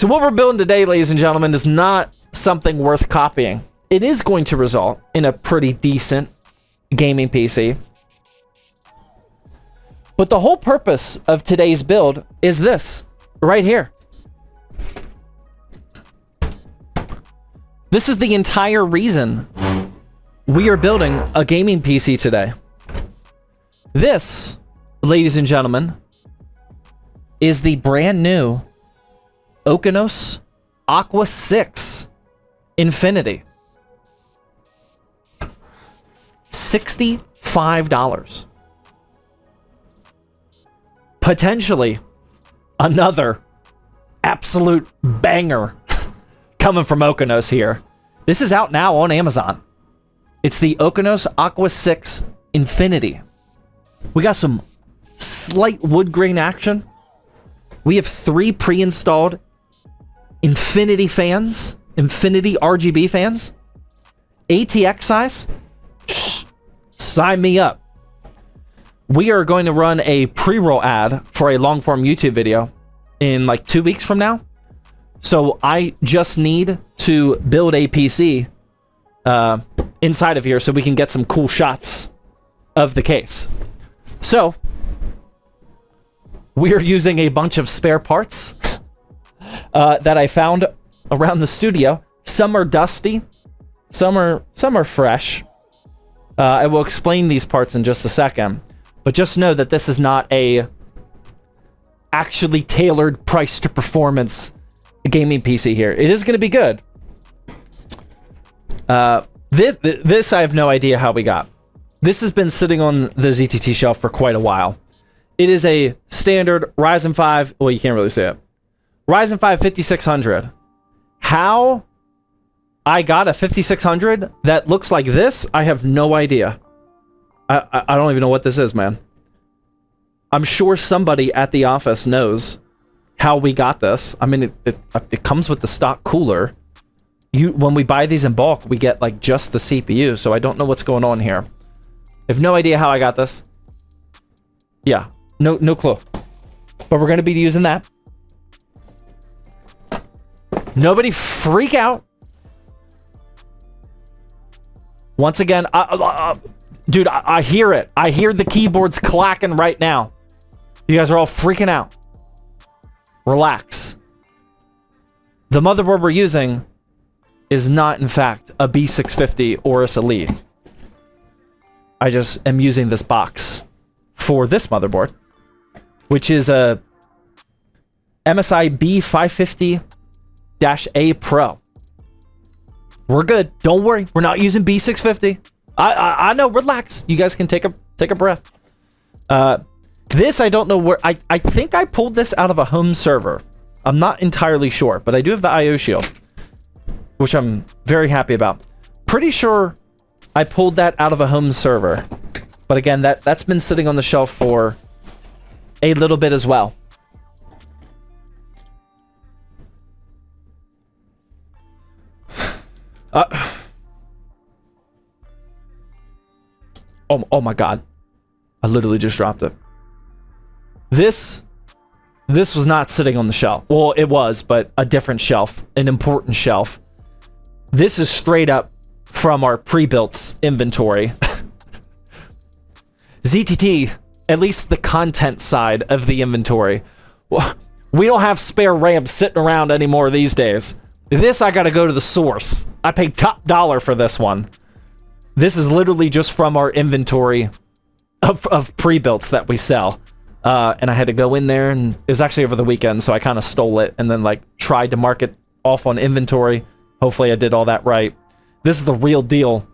So what we're building today, ladies and gentlemen, is not something worth copying. It is going to result in a pretty decent gaming PC. But the whole purpose of today's build is this, right here. This is the entire reason we are building a gaming PC today. This, ladies and gentlemen, is the brand new Okinos Aqua 6 Infinity. $65. Potentially another absolute banger coming from Okinos here. This is out now on Amazon. It's the Okinos Aqua 6 Infinity. We got some slight wood grain action. We have 3 pre-installed Infinity fans, Infinity RGB fans. ATX size. Sign me up. We are going to run a pre-roll ad for a long-form YouTube video in like 2 weeks from now. So I just need to build a PC inside of here so we can get some cool shots of the case. So we are using a bunch of spare parts that I found around the studio. Some are dusty, some are fresh. I will explain these parts in just a second, but just know that this is not a actually tailored price to performance gaming PC here. It is going to be good. This I have no idea how we got. This has been sitting on the ZTT shelf for quite a while. It is a standard Ryzen 5. Well, you can't really see it. Ryzen 5 5600. How I got a 5600 that looks like this, I have no idea. I don't even know what this is, man. I'm sure somebody at the office knows how we got this. I mean, it comes with the stock cooler. When we buy these in bulk, we get like just the CPU, so I don't know what's going on here. I have no idea how I got this. Yeah, no clue. But we're going to be using that. Nobody freak out. Once again, dude, I hear it. I hear the keyboards clacking right now. You guys are all freaking out. Relax. The motherboard we're using is not, in fact, a B650 Aorus Elite. I just am using this box for this motherboard, which is a MSI B550-A Pro. We're good. Don't worry. We're not using B650. I know. Relax. You guys can take a breath. This I don't know where. I think I pulled this out of a home server. I'm not entirely sure, but I do have the IO shield, which I'm very happy about. Pretty sure I pulled that out of a home server, but again, that's been sitting on the shelf for a little bit as well. Oh my god. I literally just dropped it. This was not sitting on the shelf. Well, it was, but a different shelf, an important shelf. This is straight up from our pre-built inventory. ZTT, at least the content side of the inventory. We don't have spare RAM sitting around anymore these days. This, I gotta go to the source. I paid top dollar for this one. This is literally just from our inventory of pre-builts that we sell. And I had to go in there, and it was actually over the weekend, so I kind of stole it and then like tried to mark it off on inventory. Hopefully I did all that right. This is the real deal.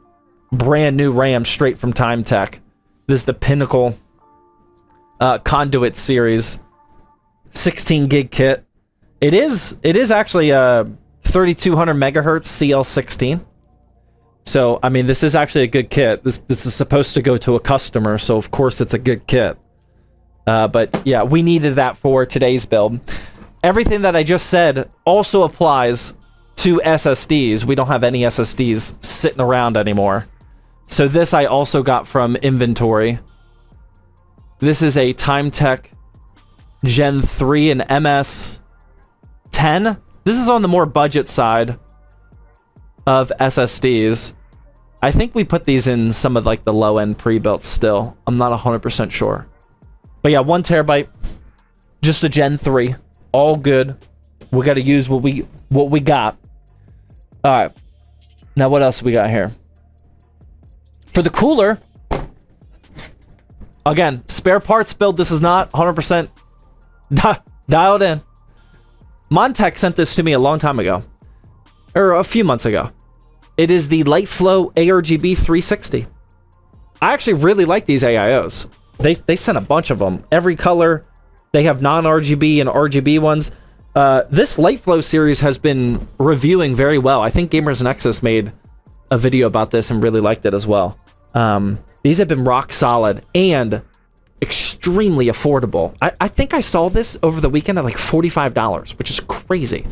Brand new RAM straight from Time Tech. This is the Pinnacle Conduit series 16 gig kit. It is actually a 3200 megahertz CL16. So, I mean, this is actually a good kit. This is supposed to go to a customer, so of course it's a good kit. But yeah, we needed that for today's build. Everything that I just said also applies to SSDs. We don't have any SSDs sitting around anymore. So this I also got from inventory. This is a Time Tech Gen 3 and MS 10 This is on the more budget side of SSDs. I think we put these in some of like the low-end pre-built still. I'm not 100% sure. But yeah, 1 terabyte, just a Gen 3, all good. We got to use what we got. All right. Now what else we got here? For the cooler, again, spare parts build. This is not 100% dialed in. Montech sent this to me a long time ago, or a few months ago. It is the Lightflow ARGB 360. I actually really like these AIOs. They sent a bunch of them. Every color. They have non-RGB and RGB ones. This Lightflow series has been reviewing very well. I think Gamers Nexus made a video about this and really liked it as well. These have been rock solid and extremely affordable. I think I saw this over the weekend at like $45, which is crazy.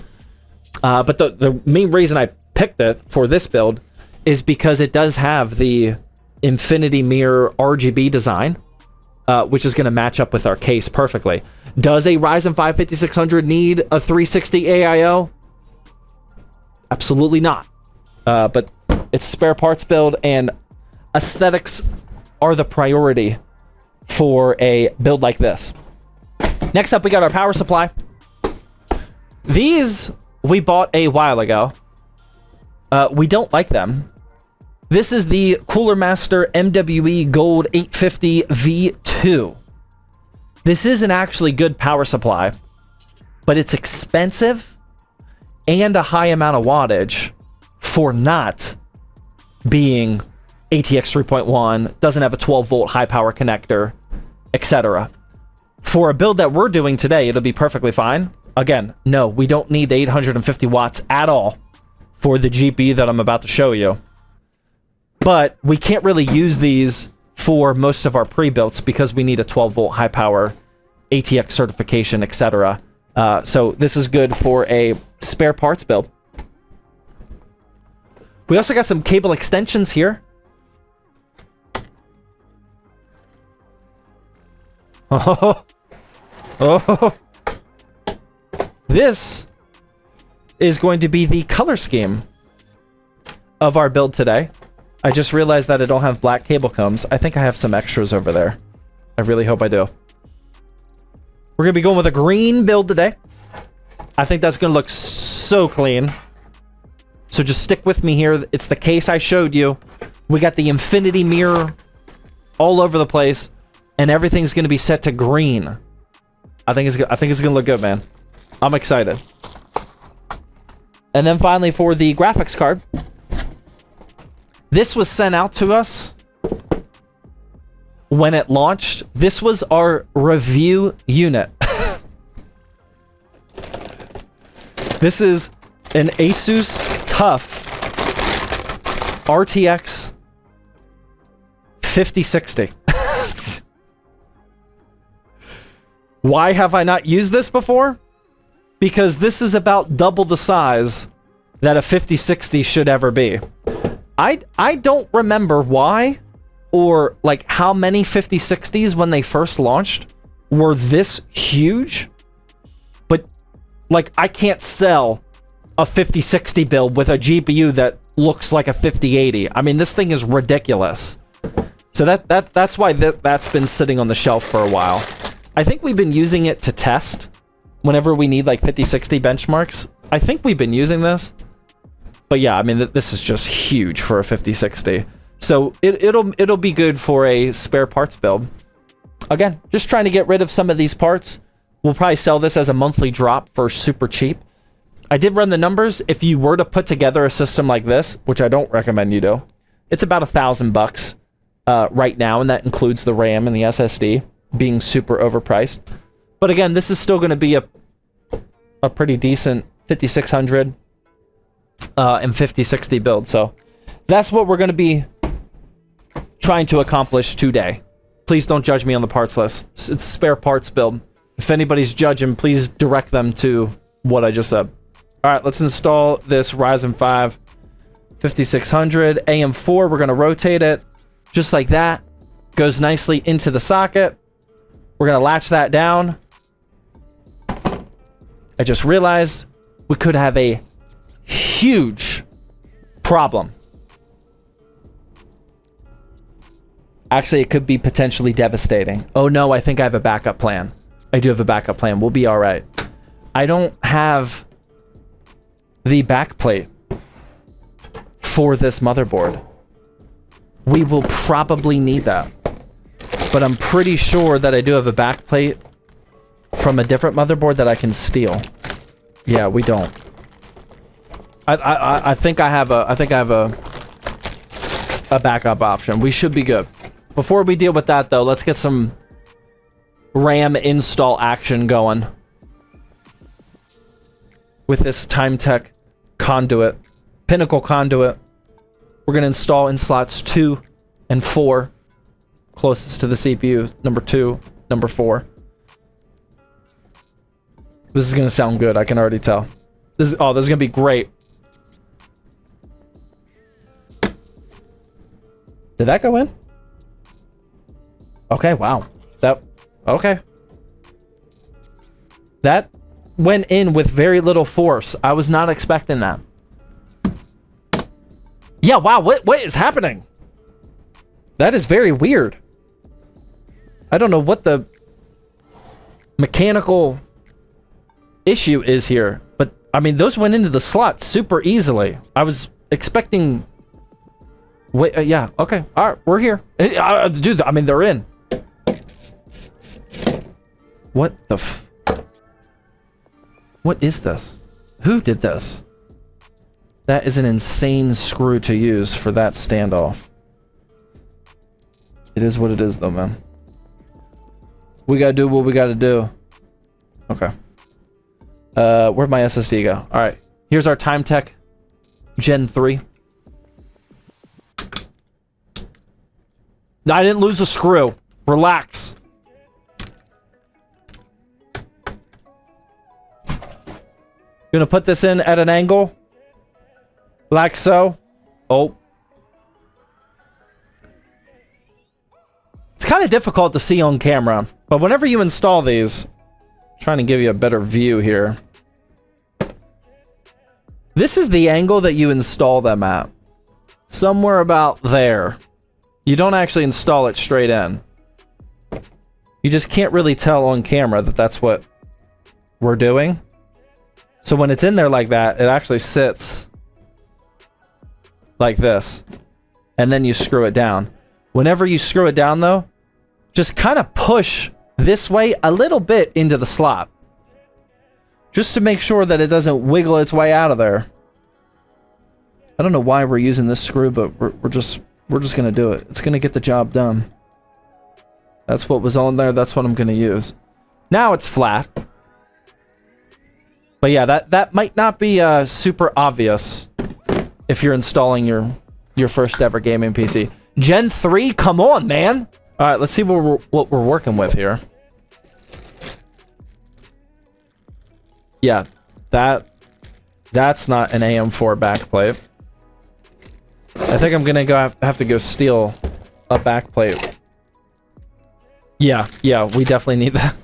But the main reason I picked it for this build is because it does have the Infinity Mirror RGB design, which is going to match up with our case perfectly. Does a Ryzen 5 5600 need a 360 AIO? Absolutely not. But it's a spare parts build, and aesthetics are the priority for a build like this. Next up, we got our power supply. These we bought a while ago. We don't like them. This is the Cooler Master MWE Gold 850 V2. This is an actually good power supply, but it's expensive and a high amount of wattage for not being ATX 3.1, doesn't have a 12-volt high power connector, etc. For a build that we're doing today, it'll be perfectly fine. Again, no, we don't need the 850 watts at all for the GPU that I'm about to show you. But we can't really use these for most of our pre-builts because we need a 12-volt high power ATX certification, etc. So this is good for a spare parts build. We also got some cable extensions here. Oh, oh. This is going to be the color scheme of our build today. I just realized that I don't have black cable combs. I think I have some extras over there. I really hope I do. We're going to be going with a green build today. I think that's going to look so clean. So just stick with me here. It's the case I showed you. We got the Infinity Mirror all over the place, and everything's going to be set to green. I think it's going to look good, man. I'm excited. And then finally for the graphics card. This was sent out to us when it launched. This was our review unit. This is an Asus TUF RTX 5060. Why have I not used this before? Because this is about double the size that a 5060 should ever be. I don't remember why or like how many 5060s when they first launched were this huge, but like I can't sell a 5060 build with a GPU that looks like a 5080. I mean, this thing is ridiculous. So that's why that's been sitting on the shelf for a while. I think we've been using it to test whenever we need like 5060 benchmarks. I think we've been using this. But yeah, I mean, this is just huge for a 5060. So it'll be good for a spare parts build. Again, just trying to get rid of some of these parts. We'll probably sell this as a monthly drop for super cheap. I did run the numbers. If you were to put together a system like this, which I don't recommend you do, it's about $1,000 right now, and that includes the RAM and the SSD being super overpriced. But again, this is still going to be a pretty decent 5600 and 5060 build. So that's what we're going to be trying to accomplish today. Please don't judge me on the parts list. It's a spare parts build. If anybody's judging, please direct them to what I just said. All right, let's install this Ryzen 5 5600 AM4. We're going to rotate it just like that. Goes nicely into the socket. We're going to latch that down. I just realized we could have a huge problem. Actually, it could be potentially devastating. Oh no, I think I have a backup plan. I do have a backup plan. We'll be all right. I don't have the backplate for this motherboard. We will probably need that. But I'm pretty sure that I do have a backplate from a different motherboard that I can steal. Yeah, we don't. I think I have a backup option. We should be good. Before we deal with that though, let's get some RAM install action going with this Timetech conduit, Pinnacle conduit. We're gonna install in slots 2 and 4, closest to the CPU, number 2, number 4. This is gonna sound good, I can already tell. This is gonna be great. Did that go in? Okay, wow. Okay. That went in with very little force. I was not expecting that. Yeah, wow, what is happening? That is very weird. I don't know what the mechanical issue is here, but I mean, those went into the slot super easily. I was expecting... Wait, yeah, okay. All right, we're here. Dude, I mean, they're in. What the f... What is this? Who did this? That is an insane screw to use for that standoff. It is what it is, though, man. We gotta do what we gotta do. Okay. Where'd my SSD go? Alright. Here's our Timetech Gen 3. No, I didn't lose a screw. Relax. Gonna put this in at an angle. Like so. Oh. It's kind of difficult to see on camera, but whenever you install these, I'm trying to give you a better view here. This is the angle that you install them at. Somewhere about there. You don't actually install it straight in. You just can't really tell on camera that that's what we're doing. So when it's in there like that, it actually sits like this. And then you screw it down. Whenever you screw it down though, just kind of push this way a little bit into the slot. Just to make sure that it doesn't wiggle its way out of there. I don't know why we're using this screw, but we're just gonna do it. It's gonna get the job done. That's what was on there, that's what I'm gonna use. Now it's flat. But yeah, that might not be super obvious if you're installing your first ever gaming PC. Gen 3, come on, man! Alright, let's see what we're working with here. Yeah, that's not an AM4 backplate. I think I'm gonna have to go steal a backplate. Yeah, we definitely need that.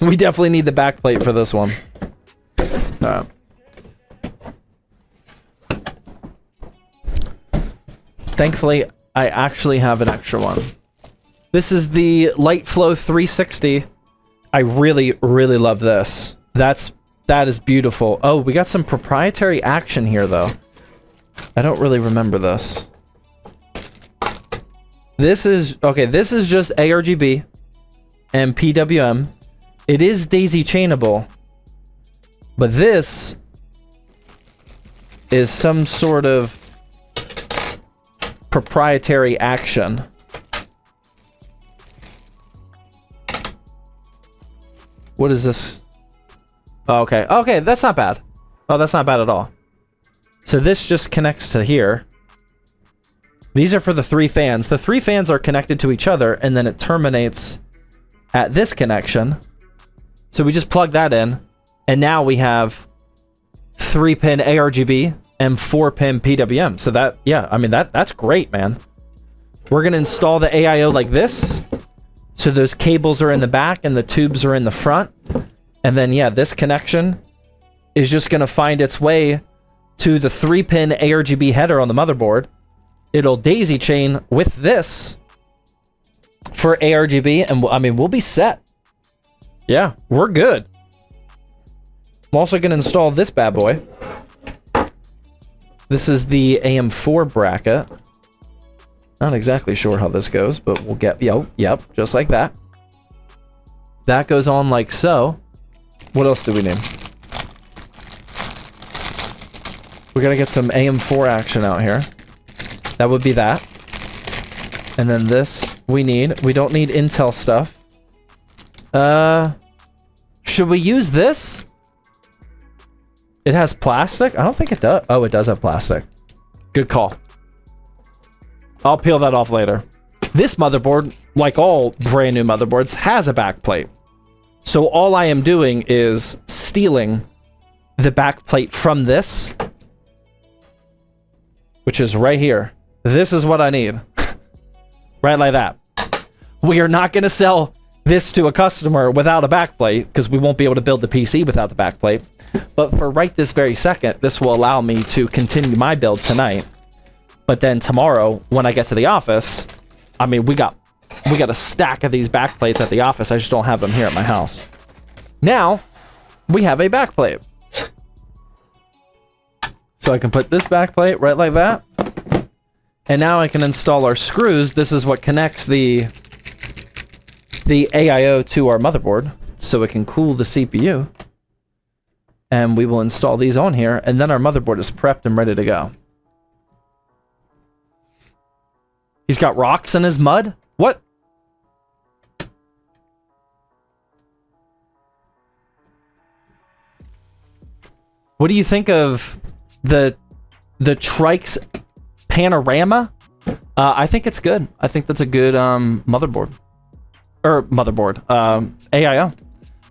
We definitely need the backplate for this one. Thankfully, I actually have an extra one. This is the Lightflow 360. I really, really love this. That is beautiful. Oh, we got some proprietary action here, though. I don't really remember this. This is just ARGB and PWM. It is daisy chainable, but this is some sort of proprietary action. What is this? Oh, okay. Okay, that's not bad. Oh, that's not bad at all. So this just connects to here. These are for the 3 fans. The 3 fans are connected to each other, and then it terminates at this connection. So we just plug that in, and now we have 3-pin ARGB and 4-pin PWM. So that, yeah, I mean, that's great, man. We're gonna install the AIO like this. So those cables are in the back and the tubes are in the front. And then, yeah, this connection is just going to find its way to the 3-pin ARGB header on the motherboard. It'll daisy chain with this for ARGB, and I mean, we'll be set. Yeah, we're good. I'm also going to install this bad boy. This is the AM4 bracket. Not exactly sure how this goes, but we'll get, yep, just like that. That goes on like so. What else do we need? We gotta get some AM4 action out here. That would be that. And then this we need. We don't need Intel stuff. Should we use this? It has plastic? I don't think it does. Oh, it does have plastic. Good call. I'll peel that off later. This motherboard, like all brand new motherboards, has a backplate. So all I am doing is stealing the backplate from this, which is right here. This is what I need. Right like that. We are not going to sell this to a customer without a backplate, because we won't be able to build the PC without the backplate. But for right this very second, this will allow me to continue my build tonight. But then tomorrow, when I get to the office, I mean, we got a stack of these backplates at the office. I just don't have them here at my house. Now, we have a backplate. So I can put this backplate right like that. And now I can install our screws. This is what connects the AIO to our motherboard, so it can cool the CPU. And we will install these on here, and then our motherboard is prepped and ready to go. He's got rocks in his mud? What? What do you think of the Trikes Panorama? I think it's good. I think that's a good motherboard. Or motherboard. AIO.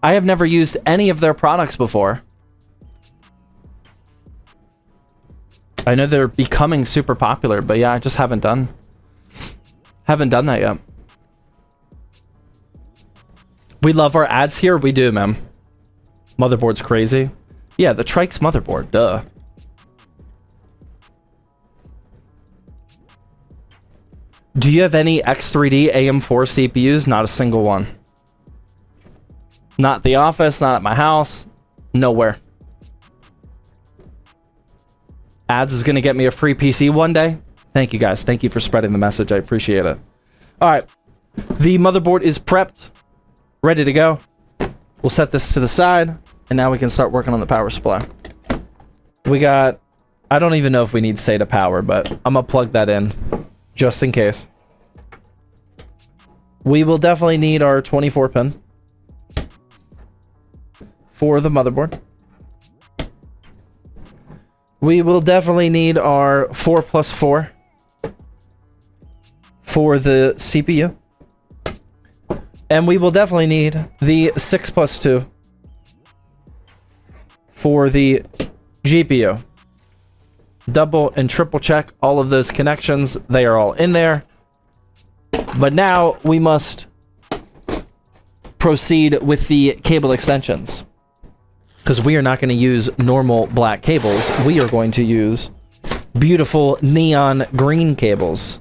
I have never used any of their products before. I know they're becoming super popular, but yeah, I just haven't done that yet. We love our ads here. We do, man. Motherboard's crazy. Yeah, the Trikes motherboard, duh. Do you have any X3D AM4 CPUs? Not a single one. Not at the office, not at my house, nowhere. Ads is gonna get me a free PC one day. Thank you guys. Thank you for spreading the message. I appreciate it. All right. The motherboard is prepped, ready to go. We'll set this to the side, and now we can start working on the power supply. We got, I don't even know if we need SATA power, but I'm gonna plug that in just in case. We will definitely need our 24 pin for the motherboard. We will definitely need our 4+4 for the CPU. And we will definitely need the 6+2 for the GPU. Double and triple check all of those connections. They are all in there. But now we must proceed with the cable extensions, because we are not going to use normal black cables. We are going to use beautiful neon green cables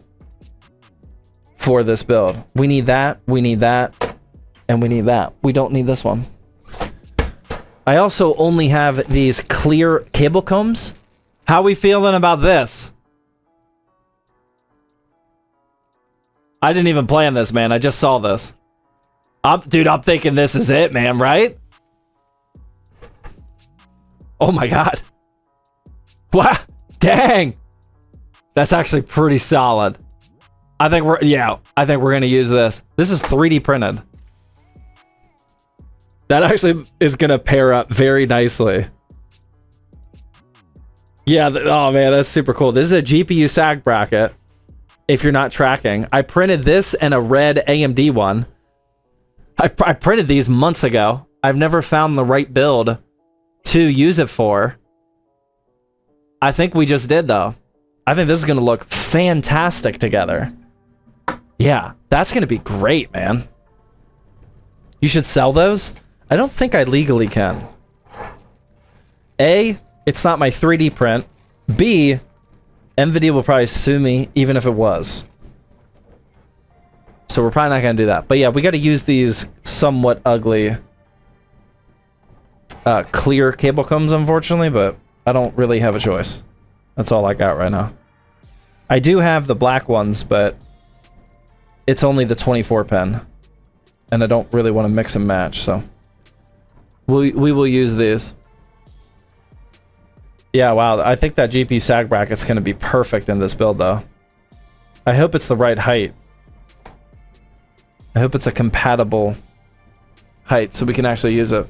for this build. We need that, we need that, and we need that. We don't need this one. I also only have these clear cable combs. How we feeling about this? I didn't even plan this, man. I just saw this. Dude, I'm thinking this is it, man, right? Oh my god. Wow. Dang. That's actually pretty solid. I think we're going to use this. This is 3D printed. That actually is going to pair up very nicely. Yeah, oh man, that's super cool. This is a GPU sag bracket. If you're not tracking, I printed this and a red AMD one. I printed these months ago. I've never found the right build to use it for. I think we just did, though. I think this is going to look fantastic together. Yeah, that's going to be great, man. You should sell those? I don't think I legally can. A, it's not my 3D print. B, NVIDIA will probably sue me even if it was. So we're probably not going to do that. But yeah, we got to use these somewhat ugly clear cable combs, unfortunately, but I don't really have a choice. That's all I got right now. I do have the black ones, but it's only the 24 pin. And I don't really want to mix and match, so we will use these. Yeah, wow, I think that GPU sag bracket's going to be perfect in this build, though. I hope it's the right height. I hope it's a compatible height so we can actually use it.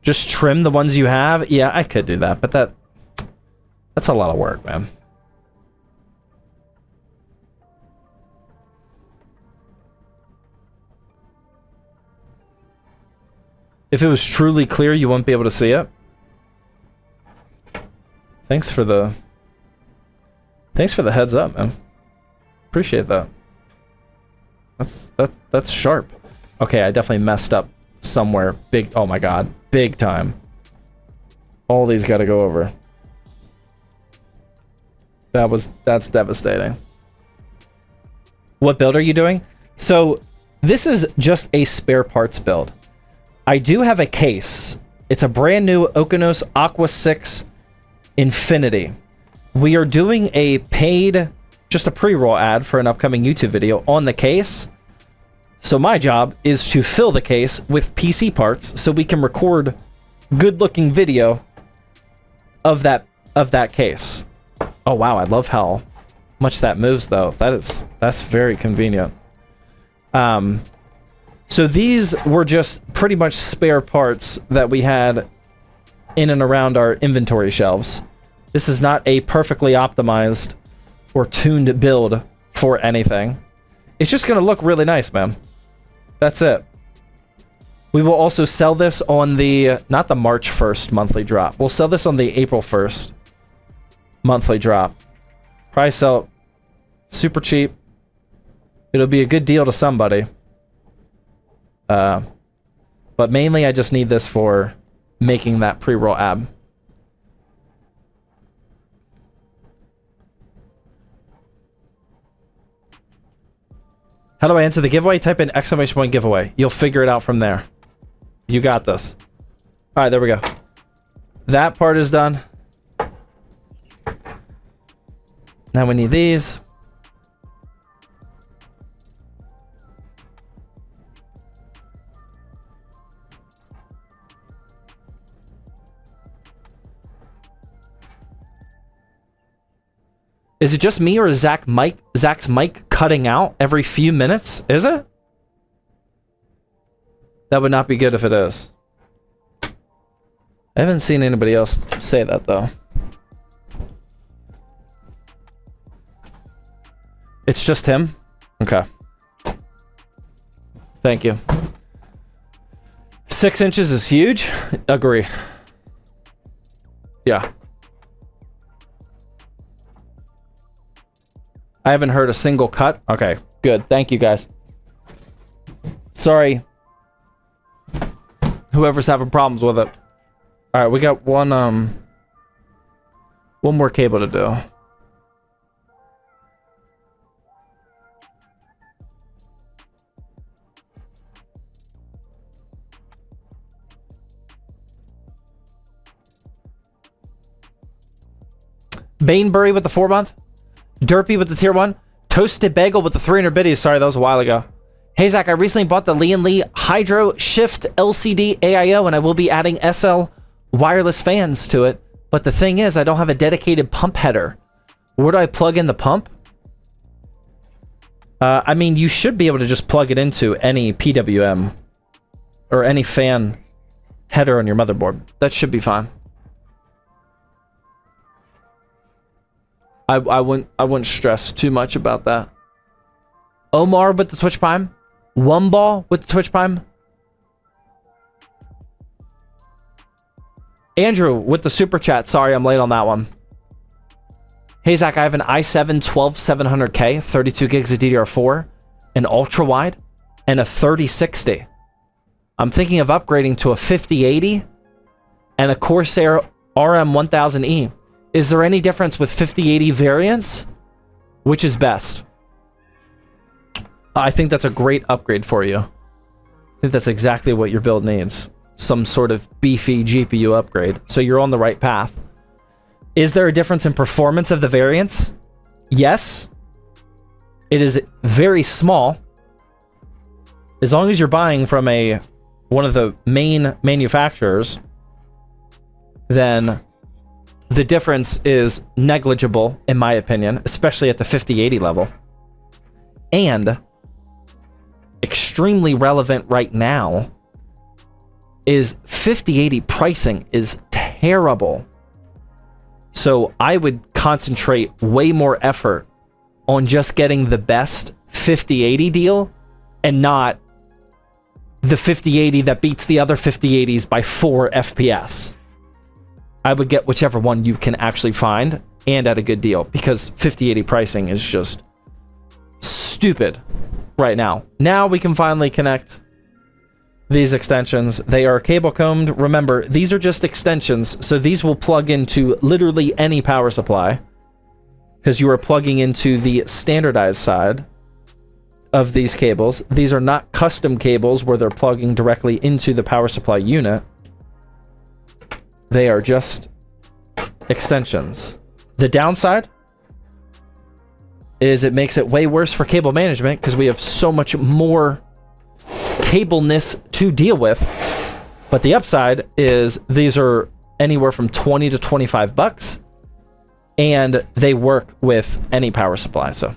Just trim the ones you have? Yeah, I could do that, but that's a lot of work, man. If it was truly clear, you wouldn't be able to see it. Thanks for the heads up, man. Appreciate that. That's sharp. Okay, I definitely messed up somewhere. Big, oh my god, big time. All these got to go over. That's devastating. What build are you doing? So this is just a spare parts build. I do have a case. It's a brand new Okinos Aqua 6 Infinity. We are doing a paid, just a pre-roll ad for an upcoming YouTube video on the case. So my job is to fill the case with PC parts so we can record good-looking video of that case. Oh wow, I love how much that moves though. That's very convenient. So these were just pretty much spare parts that we had in and around our inventory shelves. This is not a perfectly optimized or tuned build for anything. It's just going to look really nice, man. That's it. We will also sell this on the, not the March 1st monthly drop. We'll sell this on the April 1st monthly drop. Probably sell it super cheap. It'll be a good deal to somebody. But mainly I just need this for making that pre-roll ab. How do I enter the giveaway? Type in ! giveaway. You'll figure it out from there. You got this. All right, there we go. That part is done. Now we need these. Is it just me, or is Zach's mic cutting out every few minutes? Is it? That would not be good if it is. I haven't seen anybody else say that, though. It's just him? Okay. Thank you. 6 inches is huge? Agree. Yeah. I haven't heard a single cut. Okay, good. Thank you, guys. Sorry. Whoever's having problems with it. All right, we got one more cable to do. Banebury with the 4-month. Derpy with the tier 1. Toasted Bagel with the 300 biddies. Sorry, that was a while ago. Hey, Zach, I recently bought the Lee & Lee Hydro Shift LCD AIO, and I will be adding SL wireless fans to it. But the thing is, I don't have a dedicated pump header. Where do I plug in the pump? I mean, you should be able to just plug it into any PWM or any fan header on your motherboard. That should be fine. I wouldn't stress too much about that. Omar with the Twitch Prime. Wumball with the Twitch Prime. Andrew with the Super Chat. Sorry, I'm late on that one. Hey, Zach, I have an i7 12700K, 32 gigs of DDR4, an ultra-wide, and a 3060. I'm thinking of upgrading to a 5080 and a Corsair RM1000E. Is there any difference with 5080 variants? Which is best? I think that's a great upgrade for you. I think that's exactly what your build needs. Some sort of beefy GPU upgrade. So you're on the right path. Is there a difference in performance of the variants? Yes. It is very small. As long as you're buying from one of the main manufacturers, then the difference is negligible, in my opinion, especially at the 5080 level. And extremely relevant right now is 5080 pricing is terrible. So I would concentrate way more effort on just getting the best 5080 deal and not the 5080 that beats the other 5080s by 4 FPS. I would get whichever one you can actually find and at a good deal, because 5080 pricing is just stupid right now. Now we can finally connect these extensions. They are cable combed. Remember, these are just extensions, so these will plug into literally any power supply, because you are plugging into the standardized side of these cables. These are not custom cables where they're plugging directly into the power supply unit. They are just extensions. The downside is it makes it way worse for cable management because we have so much more cableness to deal with. But the upside is these are anywhere from 20 to 25 bucks and they work with any power supply. So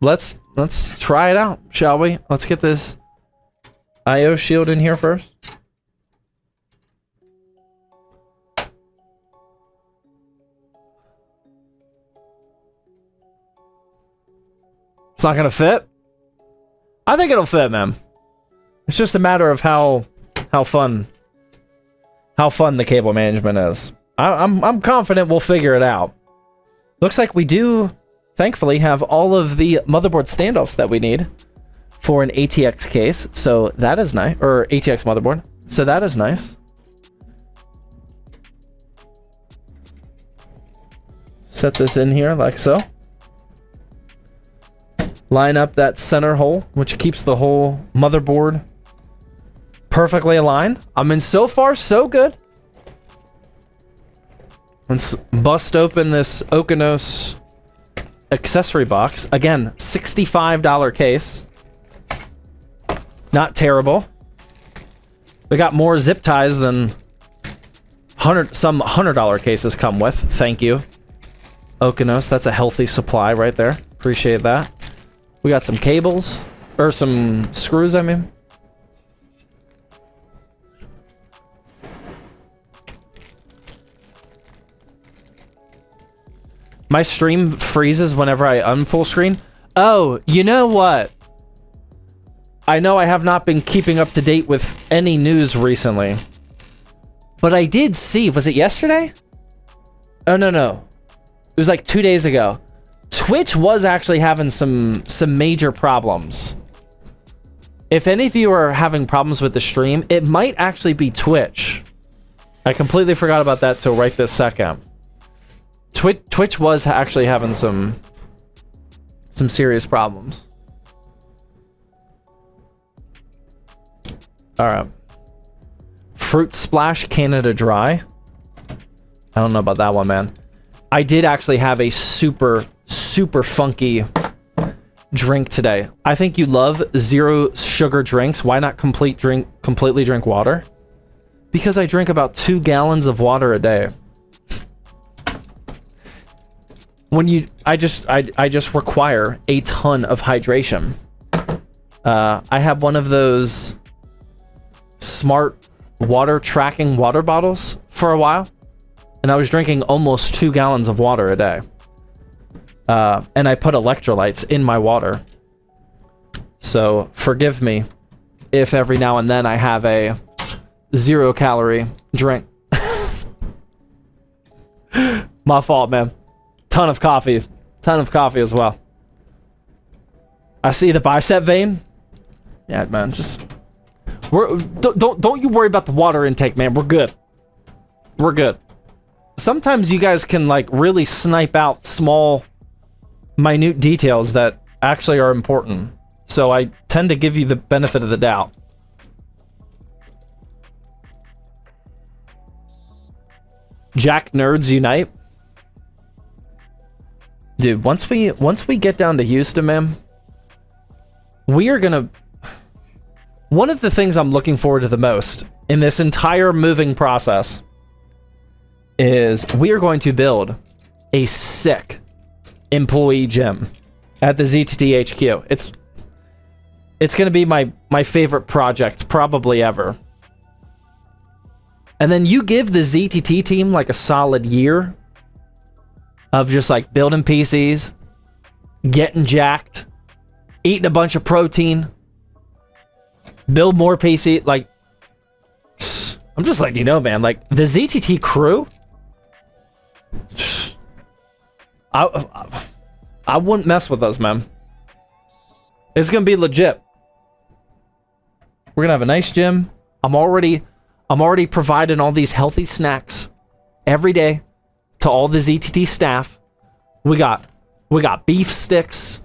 let's try it out, shall we? Let's get this IO shield in here first. It's not gonna fit. I think it'll fit, man. It's just a matter of how fun the cable management is. I'm confident we'll figure it out. Looks like we do, thankfully, have all of the motherboard standoffs that we need for an ATX case. So that is nice, or ATX motherboard. So that is nice. Set this in here like so. Line up that center hole, which keeps the whole motherboard perfectly aligned. I mean, so far, so good. Let's bust open this Okinos accessory box. Again, $65 case. Not terrible. We got more zip ties than some $100 cases come with. Thank you, Okinos. That's a healthy supply right there. Appreciate that. We got some cables, or some screws, I mean. My stream freezes whenever I unfull screen. Oh, you know what? I know I have not been keeping up to date with any news recently, but I did see, was it yesterday? Oh, no. It was like 2 days ago. Twitch was actually having some major problems. If any of you are having problems with the stream, it might actually be Twitch. I completely forgot about that till right this second. Twitch was actually having some serious problems. All right. Fruit Splash Canada Dry. I don't know about that one, man. I did actually have a super funky drink today. I think you love zero sugar drinks. Why not completely drink water? Because I drink about 2 gallons of water a day. I just require a ton of hydration. I have one of those smart water tracking water bottles for a while, and I was drinking almost 2 gallons of water a day. And I put electrolytes in my water. So forgive me if every now and then I have a 0-calorie drink. My fault, man. Ton of coffee as well. I see the bicep vein. Yeah, man, just don't you worry about the water intake, man. We're good. We're good. Sometimes you guys can like really snipe out small, minute details that actually are important. So I tend to give you the benefit of the doubt. Jack nerds unite. Dude, once we get down to Houston, man, we are gonna... One of the things I'm looking forward to the most in this entire moving process is we are going to build a sick employee gym at the ZTT HQ. It's gonna be my favorite project probably ever. And then you give the ZTT team like a solid year of just like building PCs, getting jacked, eating a bunch of protein, build more PC. Like, I'm just letting you know, man, like the ZTT crew, I wouldn't mess with us, man. It's gonna be legit. We're gonna have a nice gym. I'm already providing all these healthy snacks every day to all the ZTT staff. We got beef sticks,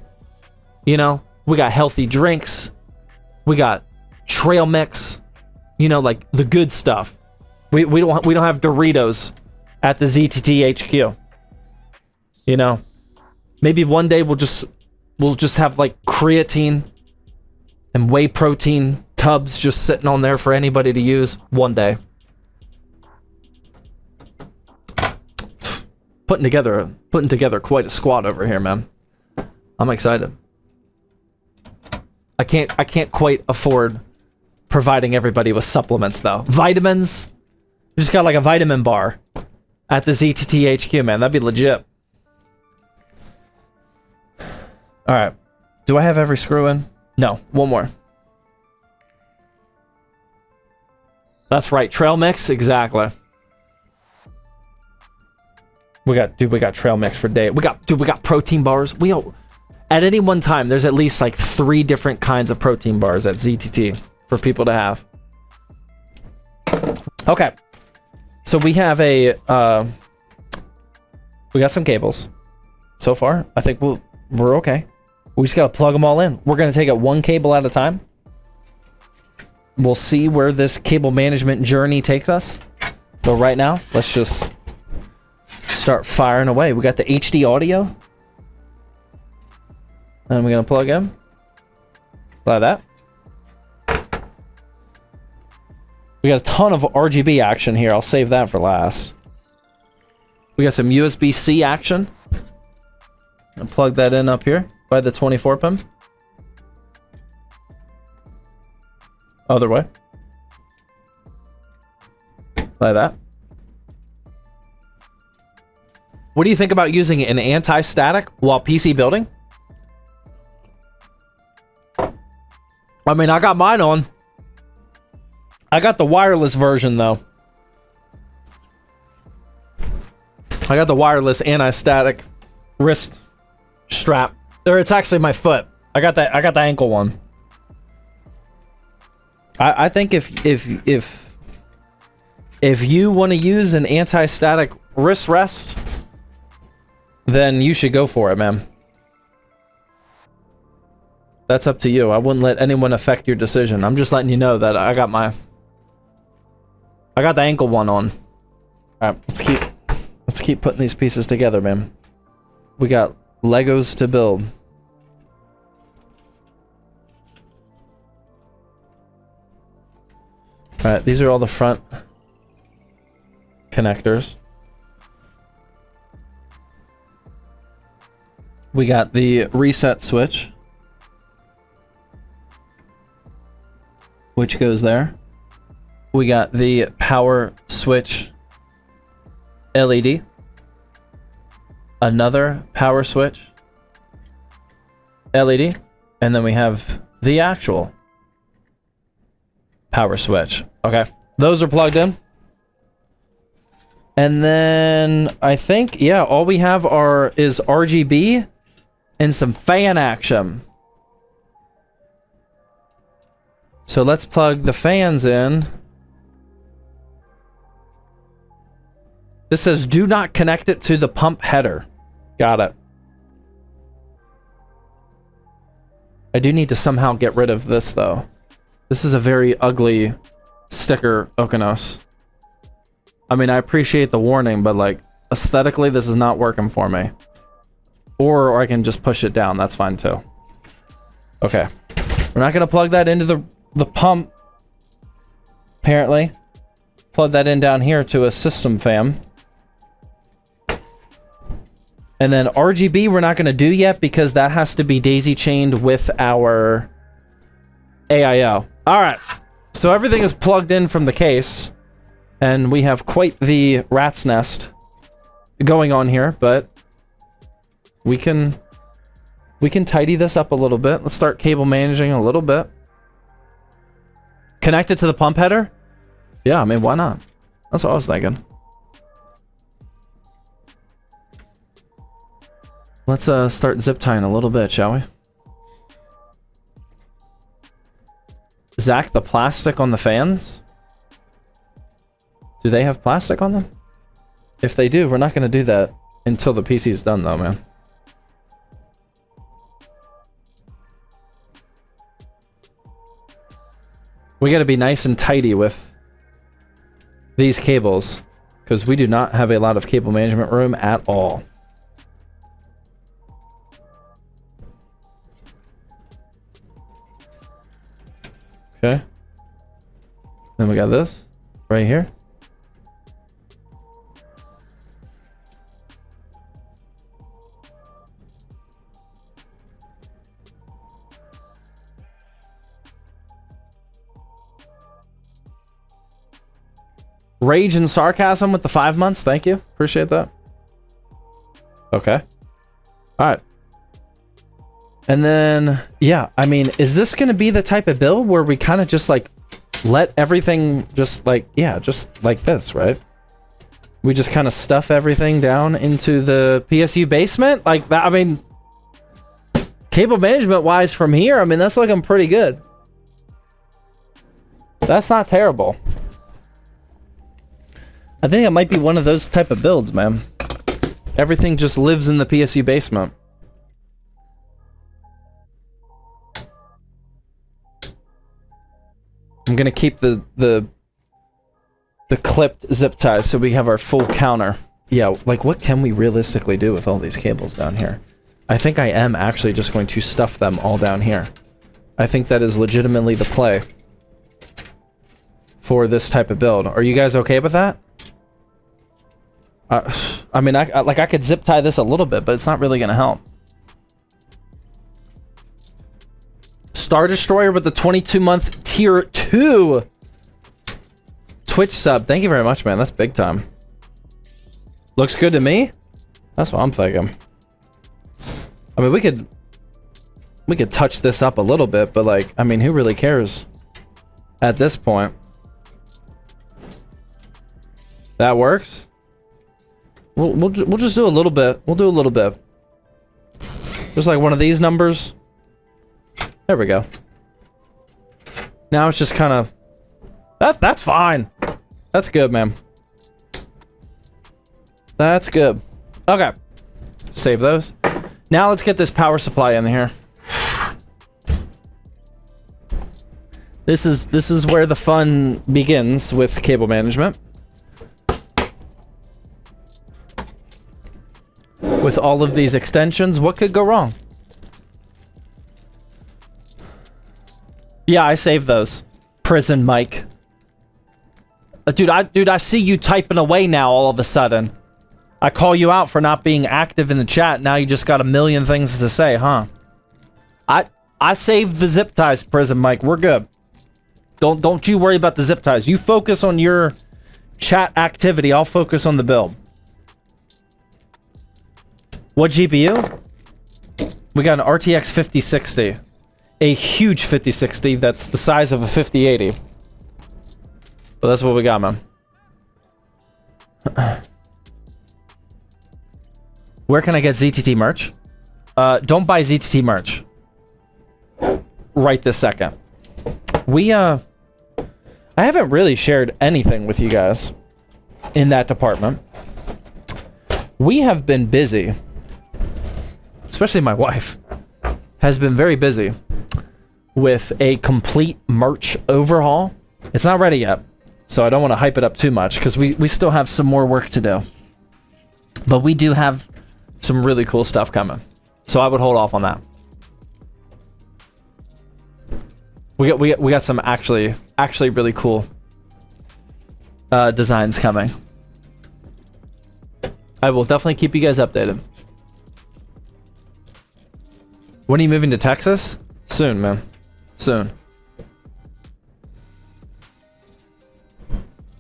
you know, we got healthy drinks, we got trail mix, you know, like the good stuff. We don't have Doritos at the ZTT HQ. You know, maybe one day we'll just have like creatine and whey protein tubs just sitting on there for anybody to use one day. Putting together quite a squad over here, man. I'm excited. I can't quite afford providing everybody with supplements though. Vitamins. We just got like a vitamin bar at the ZTT HQ, man. That'd be legit. All right. Do I have every screw in? No. One more. That's right. Trail mix. Exactly. We got trail mix for day. We got protein bars. At any one time, there's at least like 3 different kinds of protein bars at ZTT for people to have. Okay. So we have we got some cables. So far, I think we're okay. We just gotta plug them all in. We're gonna take it one cable at a time. We'll see where this cable management journey takes us. But right now, let's just start firing away. We got the HD audio. And we're gonna plug in. Like that. We got a ton of RGB action here. I'll save that for last. We got some USB-C action. And plug that in up here by the 24 pin. Other way. Like that. What do you think about using an anti-static while PC building? I mean, I got mine on. I got the wireless version, though. I got the wireless anti-static wrist strap. Or it's actually my foot. I got the ankle one. I think if you want to use an anti-static wrist rest, then you should go for it, man. That's up to you. I wouldn't let anyone affect your decision. I'm just letting you know that I got the ankle one on. All right, let's keep putting these pieces together, man. We got Legos to build. All right, these are all the front connectors. We got the reset switch, which goes there. We got the power switch LED. Another power switch LED. And then we have the actual power switch. Okay. Those are plugged in. And then I think, yeah, all we have is RGB and some fan action. So let's plug the fans in. This says do not connect it to the pump header. Got it. I do need to somehow get rid of this though. This is a very ugly sticker, Okinos. I mean, I appreciate the warning, but like aesthetically, this is not working for me. Or I can just push it down. That's fine too. Okay. We're not going to plug that into the pump. Apparently. Plug that in down here to a system fan. And then RGB we're not going to do yet because that has to be daisy chained with our AIO. All right. So everything is plugged in from the case. And we have quite the rat's nest going on here, but we can tidy this up a little bit. Let's start cable managing a little bit. Connect it to the pump header? Yeah, I mean, why not? That's what I was thinking. Let's start zip tying a little bit, shall we? Zach, the plastic on the fans? Do they have plastic on them? If they do, we're not going to do that until the PC's done though, man. We got to be nice and tidy with these cables because we do not have a lot of cable management room at all. Okay. Then we got this right here. Rage and sarcasm with the 5 months. Thank you. Appreciate that. Okay. All right. And then, yeah, I mean, is this going to be the type of build where we kind of just like let everything just like, yeah, just like this, right? We just kind of stuff everything down into the PSU basement like that. I mean, cable management wise from here, I mean, that's looking pretty good. That's not terrible. I think it might be one of those type of builds, man. Everything just lives in the PSU basement. I'm gonna keep the clipped zip ties so we have our full counter. Yeah, like what can we realistically do with all these cables down here? I think I am actually just going to stuff them all down here. I think that is legitimately the play for this type of build. Are you guys okay with that? I mean, I could zip tie this a little bit, but it's not really gonna help. Star Destroyer with the 22-month tier 2 Twitch sub. Thank you very much, man. That's big time. Looks good to me. That's what I'm thinking. I mean, we could touch this up a little bit, but like, I mean, who really cares at this point? That works. We'll just do a little bit. We'll do a little bit. Just like one of these numbers. There we go. Now it's just kind of... That's fine. That's good, man. That's good. Okay. Save those. Now let's get this power supply in here. This is where the fun begins with cable management. With all of these extensions, what could go wrong? Yeah, I saved those. Prison Mike. Dude, I see you typing away now all of a sudden. I call you out for not being active in the chat. Now you just got a million things to say, huh? I saved the zip ties, Prison Mike. We're good. Don't you worry about the zip ties. You focus on your chat activity. I'll focus on the build. What GPU? We got an RTX 5060. A huge 5060 that's the size of a 5080. But that's what we got, man. Where can I get ZTT merch? Don't buy ZTT merch. Right this second. I haven't really shared anything with you guys in that department. We have been busy, especially my wife has been very busy with a complete merch overhaul. It's not ready yet, so I don't want to hype it up too much because we still have some more work to do. But we do have some really cool stuff coming, so I would hold off on that. We got some actually really cool designs coming. I will definitely keep you guys updated. When are you moving to Texas? Soon, man. Soon.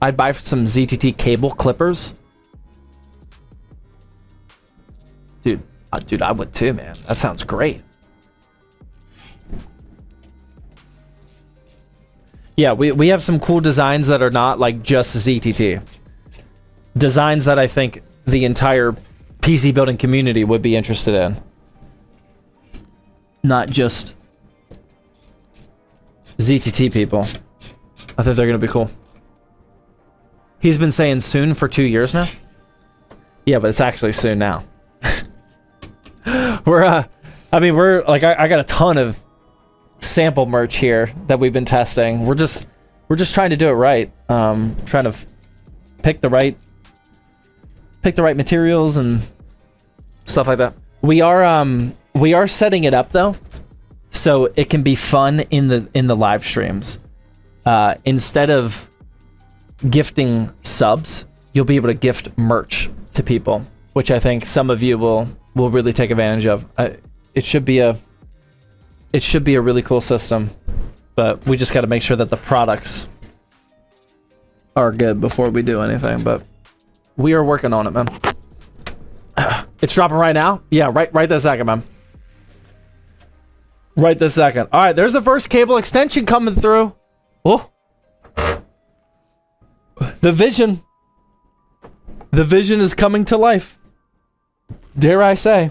I'd buy some ZTT cable clippers. Dude, I would too, man. That sounds great. Yeah, we have some cool designs that are not like just ZTT. Designs that I think the entire PC building community would be interested in. Not just ZTT people. I think they're gonna be cool. He's been saying soon for 2 years now. Yeah, but it's actually soon now. We're like, I got a ton of sample merch here that we've been testing. We're just trying to do it right. Trying to pick the right materials and stuff like that. We are setting it up though, so it can be fun in the live streams. Instead of gifting subs, you'll be able to gift merch to people, which I think some of you will really take advantage of. It should be a really cool system, but we just got to make sure that the products are good before we do anything. But we are working on it, man. It's dropping right now. Yeah, right this second, man. Right this second. All right, there's the first cable extension coming through. Oh. The vision is coming to life. Dare I say.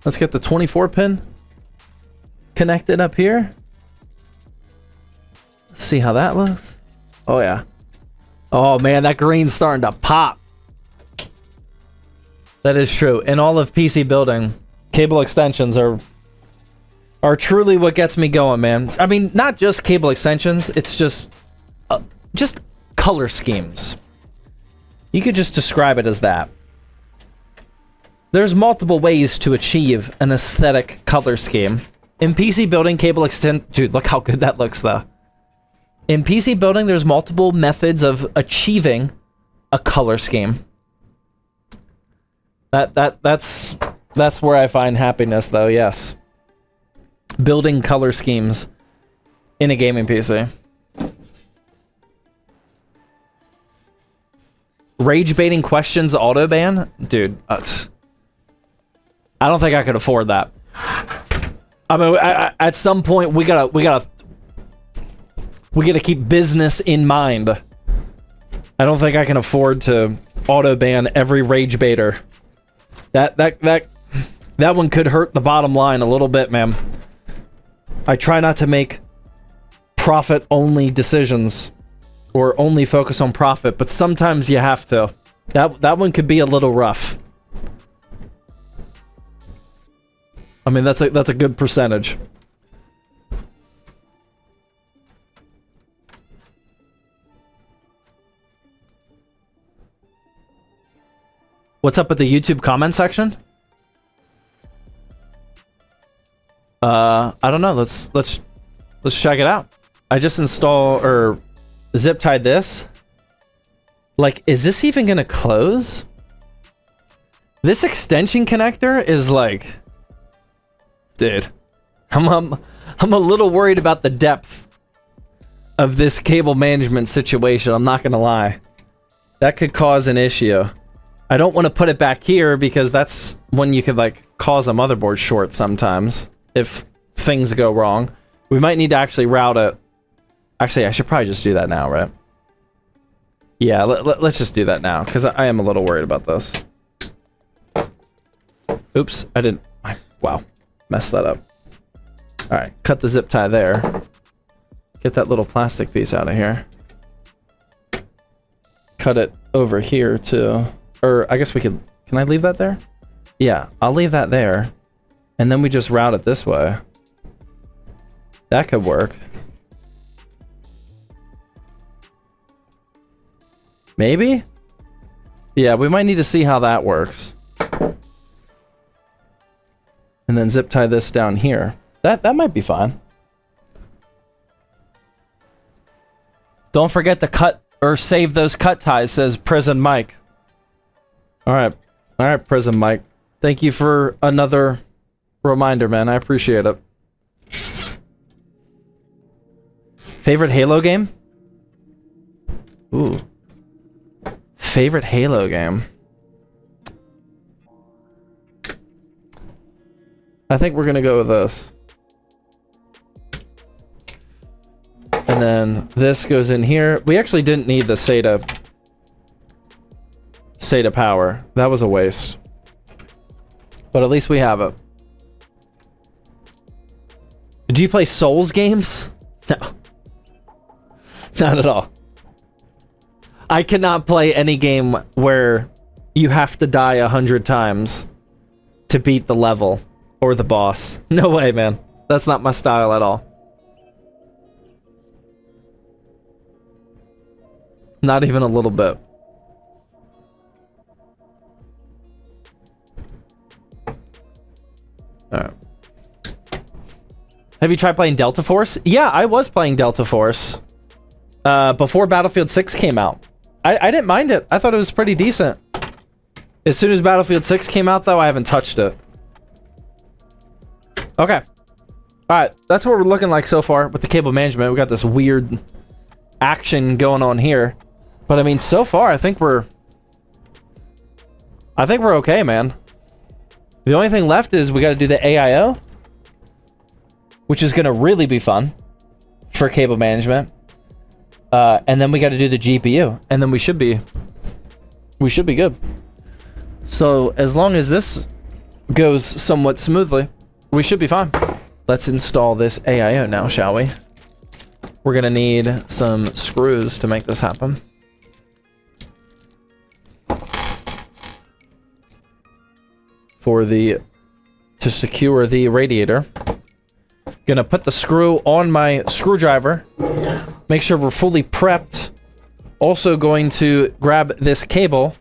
Let's get the 24 pin connected up here. See how that looks. Oh yeah. Oh man, that green's starting to pop. That is true. In all of PC building, cable extensions are truly what gets me going, man. I mean, not just cable extensions, it's just color schemes. You could just describe it as that. There's multiple ways to achieve an aesthetic color scheme. In PC building, cable extend... Dude, look how good that looks, though. In PC building, there's multiple methods of achieving a color scheme. That's where I find happiness, though, yes. Building color schemes in a gaming PC. Rage baiting questions auto ban? Dude, I don't think I could afford that. I mean, at some point we gotta keep business in mind. I don't think I can afford to auto ban every rage baiter. That one could hurt the bottom line a little bit, man. I try not to make profit only decisions or only focus on profit, but sometimes you have to. That one could be a little rough. I mean, that's a good percentage. What's up with the YouTube comment section? I don't know. Let's check it out. I just zip tied this. Like, is this even gonna close? This extension connector is like, dude, I'm a little worried about the depth of this cable management situation. I'm not gonna lie. That could cause an issue. I don't want to put it back here because that's when you could like cause a motherboard short sometimes if things go wrong. We might need to actually route it. Actually, I should probably just do that now, right? Yeah, let's just do that now because I am a little worried about this. Oops, wow, messed that up. All right, cut the zip tie there. Get that little plastic piece out of here. Cut it over here too. Or I guess we could, can I leave that there? Yeah, I'll leave that there. And then we just route it this way. That could work. Maybe? Yeah, we might need to see how that works. And then zip tie this down here. That might be fine. Don't forget to cut or save those cut ties, says Prison Mike. Alright, Prison Mike. Thank you for another reminder, man. I appreciate it. Favorite Halo game? Ooh. Favorite Halo game? I think we're gonna go with this. And then this goes in here. We actually didn't need the SATA power. That was a waste. But at least we have it. Do you play Souls games? No. Not at all. I cannot play any game where you have to die 100 times to beat the level or the boss. No way, man. That's not my style at all. Not even a little bit. Alright. Have you tried playing Delta Force? Yeah, I was playing Delta Force before Battlefield 6 came out. I didn't mind it. I thought it was pretty decent. As soon as Battlefield 6 came out, though, I haven't touched it. Okay. Alright, that's what we're looking like so far with the cable management. We got this weird action going on here. But I mean, so far, I think we're okay, man. The only thing left is we got to do the AIO, which is going to really be fun for cable management. And then we got to do the GPU, and then we should be good. So as long as this goes somewhat smoothly, we should be fine. Let's install this AIO now, shall we? We're going to need some screws to make this happen. To secure the radiator. Gonna put the screw on my screwdriver. Make sure we're fully prepped. Also going to grab this cable.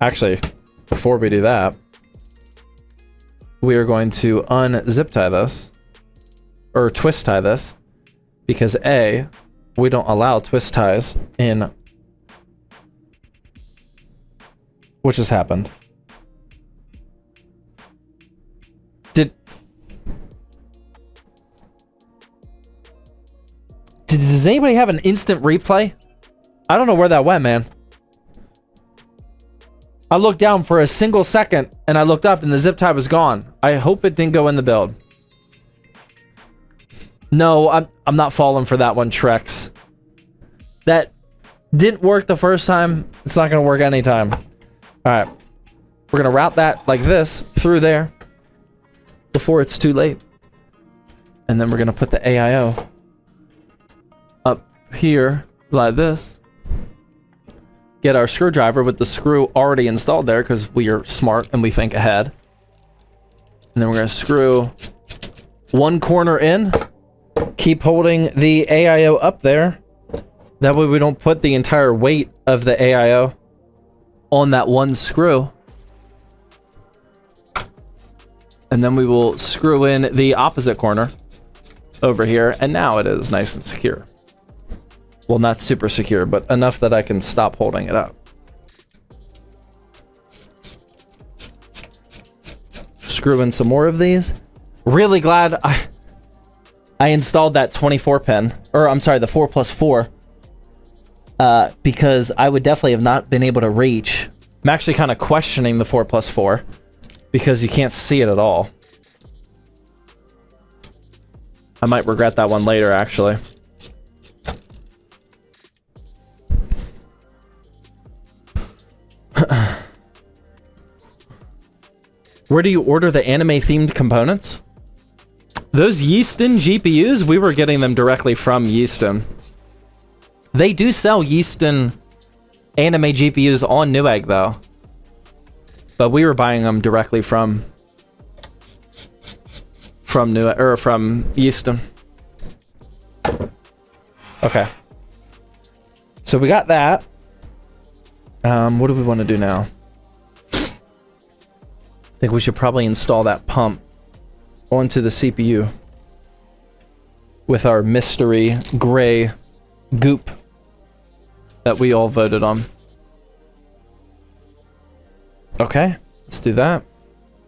Actually, before we do that, we are going to unzip tie this. Or twist tie this. Because A, we don't allow twist ties in... Which has happened. Does anybody have an instant replay? I don't know where that went, man. I looked down for a single second, and I looked up, and the zip tie was gone. I hope it didn't go in the build. No, I'm not falling for that one, Trex. That didn't work the first time. It's not going to work anytime. All right. We're going to route that like this through there before it's too late. And then we're going to put the AIO up here like this. Get our screwdriver with the screw already installed there because we are smart and we think ahead. And then we're going to screw one corner in. Keep holding the AIO up there. That way we don't put the entire weight of the AIO on that one screw. And then we will screw in the opposite corner over here. And now it is nice and secure. Well, not super secure, but enough that I can stop holding it up. Screw in some more of these. Really glad I installed that 24 pin, or I'm sorry, the 4+4, because I would definitely have not been able to reach. I'm actually kind of questioning the 4+4 because you can't see it at all. I might regret that one later, actually. Where do you order the anime-themed components? Those Yeaston GPUs, we were getting them directly from Yeaston. They do sell Yeaston anime GPUs on Newegg though. But we were buying them directly from Newegg, or from Yeaston. Okay. So we got that. What do we want to do now? I think we should probably install that pump onto the CPU with our mystery gray goop that we all voted on. Okay, let's do that.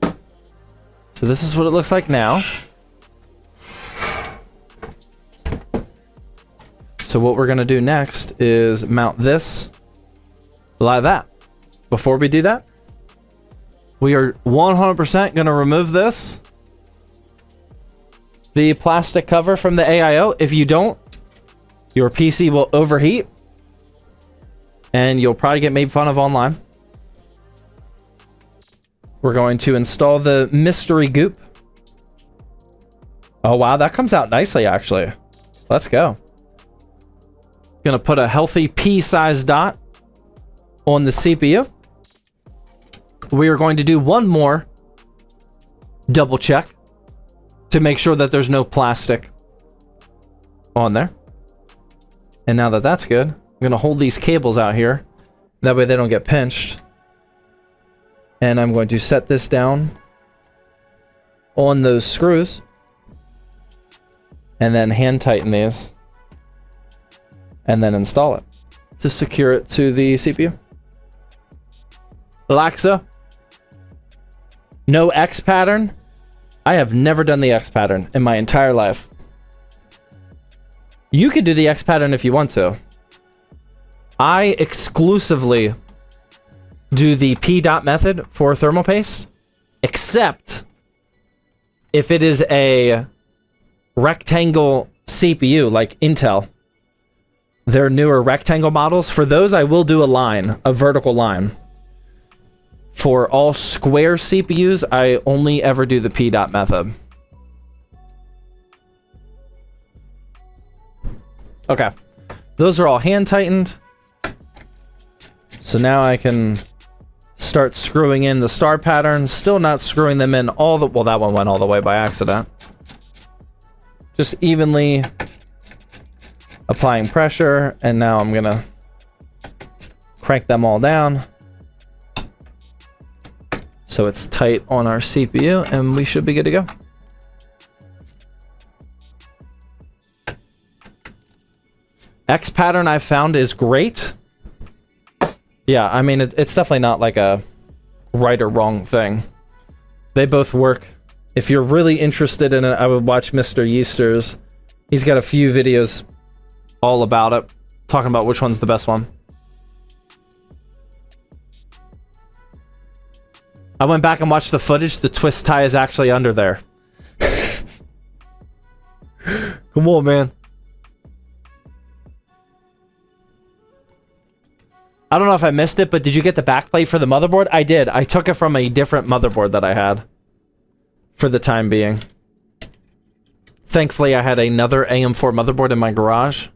So this is what it looks like now. So what we're gonna do next is mount this like that. Before we do that, we are 100% gonna remove this, the plastic cover from the AIO. If you don't, your PC will overheat and you'll probably get made fun of online. We're going to install the mystery goop. Oh wow, that comes out nicely actually. Let's go. Gonna put a healthy pea-sized dot on the CPU. We are going to do one more double check to make sure that there's no plastic on there. And now that that's good, I'm gonna hold these cables out here. That way they don't get pinched. And I'm going to set this down on those screws. And then hand tighten these. And then install it to secure it to the CPU. Alexa, no X pattern. I have never done the X pattern in my entire life. You could do the X pattern if you want to. I exclusively do the P dot method for thermal paste, except if it is a rectangle CPU like Intel. Their newer rectangle models. For those, I will do a line, a vertical line. For all square CPUs, I only ever do the P dot method. Okay. Those are all hand tightened. So now I can start screwing in the star patterns. Still not screwing them in all the... Well, that one went all the way by accident. Just evenly applying pressure, and now I'm gonna crank them all down so it's tight on our CPU, and we should be good to go. X pattern I found is great. Yeah, I mean, it's definitely not like a right or wrong thing. They both work. If you're really interested in it, I would watch Mr. Yeaster's. He's got a few videos all about it, talking about which one's the best one. I went back and watched the footage. The twist tie is actually under there. Come on, man. I don't know if I missed it, but did you get the backplate for the motherboard? I did. I took it from a different motherboard that I had for the time being. Thankfully, I had another AM4 motherboard in my garage.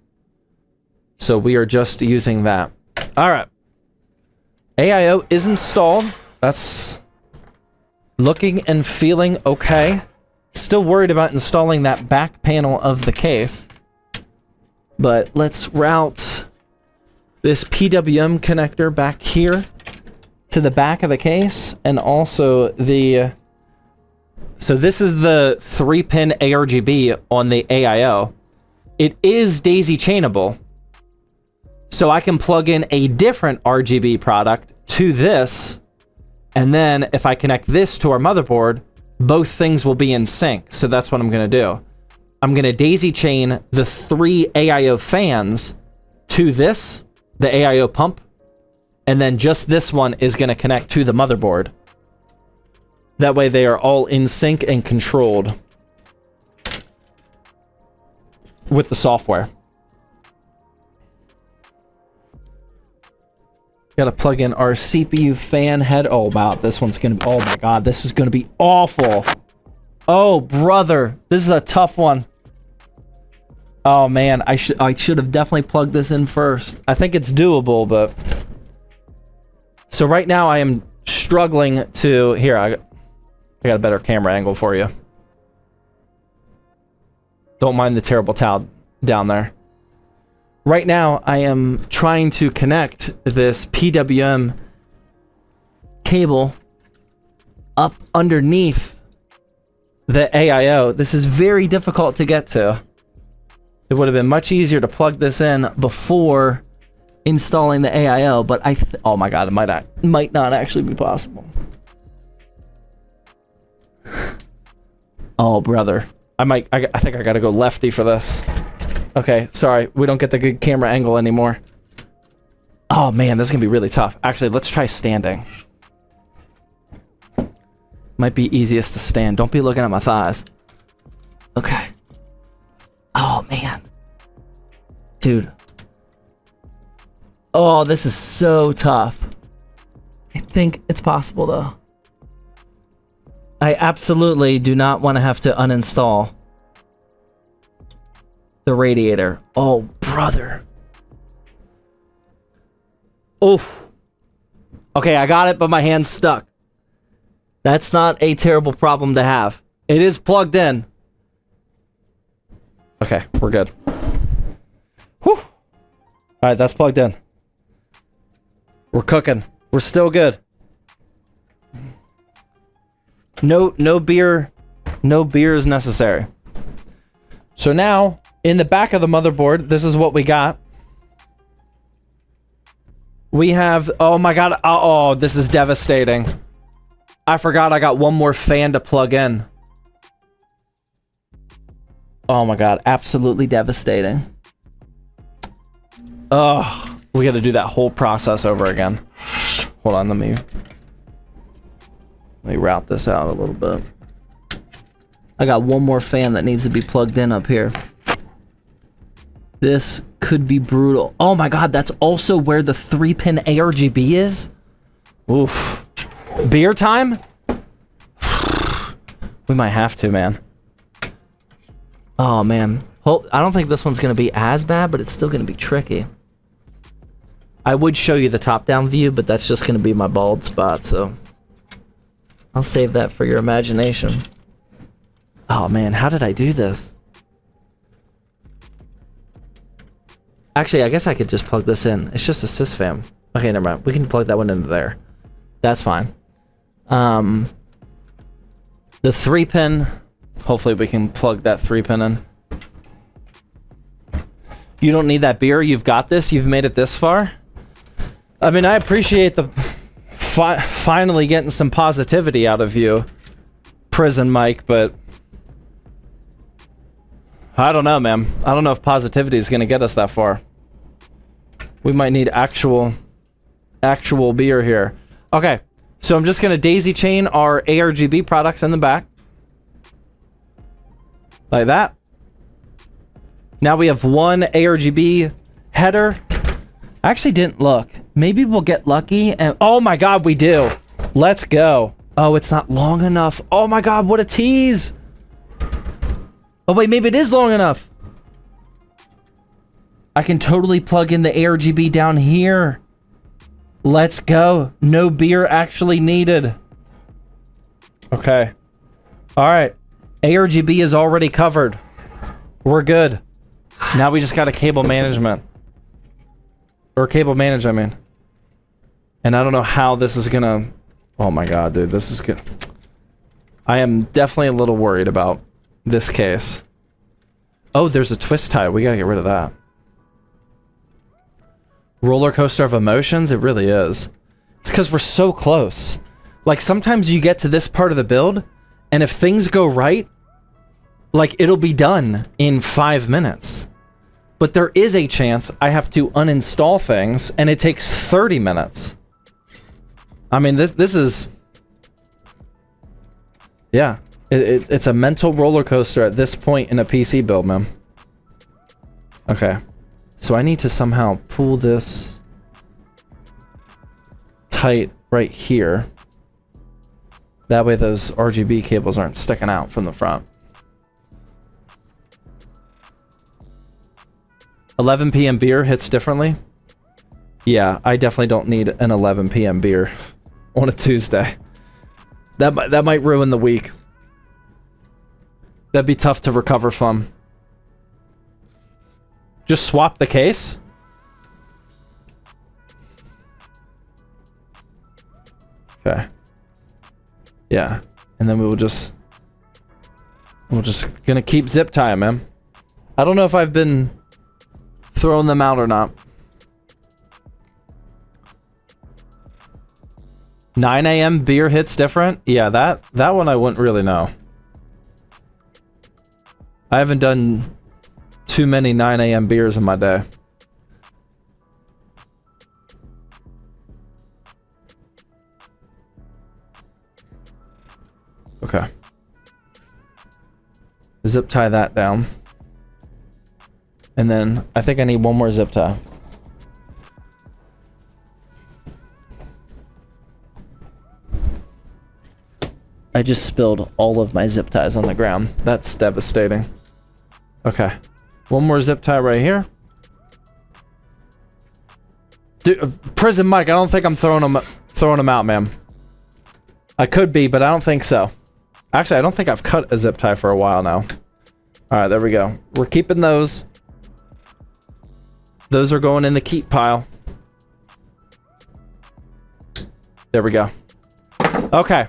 So we are just using that. All right. AIO is installed. That's looking and feeling okay. Still worried about installing that back panel of the case. But let's route this PWM connector back here to the back of the case. And also the... So this is the 3-pin ARGB on the AIO. It is daisy chainable. So I can plug in a different RGB product to this, and then if I connect this to our motherboard, both things will be in sync. So that's what I'm going to do. I'm going to daisy chain the 3 AIO fans to this, the AIO pump, and then just this one is going to connect to the motherboard. That way they are all in sync and controlled with the software. Gotta plug in our CPU fan head. Oh, wow, this one's gonna be... Oh my god, this is gonna be awful. Oh, brother. This is a tough one. Oh, man. I should have definitely plugged this in first. I think it's doable, but... So right now I am struggling to... Here, I got a better camera angle for you. Don't mind the terrible towel down there. Right now, I am trying to connect this PWM cable up underneath the AIO. This is very difficult to get to. It would have been much easier to plug this in before installing the AIO, but oh my god, it might not actually be possible. Oh, brother. I think I gotta go lefty for this. Okay, sorry. We don't get the good camera angle anymore. Oh, man, this is gonna be really tough. Actually, let's try standing. Might be easiest to stand. Don't be looking at my thighs. Okay. Oh, man. Dude. Oh, this is so tough. I think it's possible, though. I absolutely do not want to have to uninstall the radiator. Oh, brother. Oof. Okay, I got it, but my hand's stuck. That's not a terrible problem to have. It is plugged in. Okay, we're good. Whew. Alright, that's plugged in. We're cooking. We're still good. No beer. No beer is necessary. So now, in the back of the motherboard, this is what we got. We have... Oh my god. Oh, this is devastating. I forgot I got one more fan to plug in. Oh my god. Absolutely devastating. Oh, we got to do that whole process over again. Hold on, let me route this out a little bit. I got one more fan that needs to be plugged in up here. This could be brutal. Oh my god, that's also where the 3-pin ARGB is? Oof. Beer time? We might have to, man. Oh, man. I don't think this one's going to be as bad, but it's still going to be tricky. I would show you the top-down view, but that's just going to be my bald spot, so... I'll save that for your imagination. Oh, man. How did I do this? Actually, I guess I could just plug this in. It's just a sysfam. Okay, never mind. We can plug that one into there. That's fine. The 3-pin... Hopefully we can plug that 3-pin in. You don't need that beer. You've got this. You've made it this far. I mean, I appreciate the... finally getting some positivity out of you, Prison Mike, but... I don't know, man. I don't know if positivity is going to get us that far. We might need actual beer here. Okay, so I'm just going to daisy chain our ARGB products in the back. Like that. Now we have one ARGB header. I actually didn't look. Maybe we'll get lucky and... Oh my god, we do. Let's go. Oh, it's not long enough. Oh my god, what a tease. Oh wait, maybe it is long enough. I can totally plug in the ARGB down here. Let's go. No beer actually needed. Okay. Alright. ARGB is already covered. We're good. Now we just got a cable management. Or cable manage, I mean. And I don't know how this is gonna... Oh my god, dude. This is good. I am definitely a little worried about this case. Oh, there's a twist tie. We gotta get rid of that. Roller coaster of emotions? It really is. It's because we're so close. Like, sometimes you get to this part of the build, and if things go right, like, it'll be done in 5 minutes. But there is a chance I have to uninstall things, and it takes 30 minutes. I mean, this is... Yeah. It's a mental roller coaster at this point in a PC build, man. Okay. So I need to somehow pull this tight right here. That way those RGB cables aren't sticking out from the front. 11 p.m. beer hits differently. Yeah, I definitely don't need an 11 p.m. beer on a Tuesday. That might ruin the week. That'd be tough to recover from. Just swap the case? Okay. Yeah. And then we're just gonna keep zip tying, man. I don't know if I've been throwing them out or not. 9 a.m. beer hits different? Yeah, that one I wouldn't really know. I haven't done too many 9 a.m. beers in my day. Okay. Zip tie that down. And then I think I need one more zip tie. I just spilled all of my zip ties on the ground. That's devastating. Okay. One more zip tie right here. Dude, Prison Mike, I don't think I'm throwing them out, man. I could be, but I don't think so. Actually, I don't think I've cut a zip tie for a while now. Alright, there we go. We're keeping those. Those are going in the keep pile. There we go. Okay.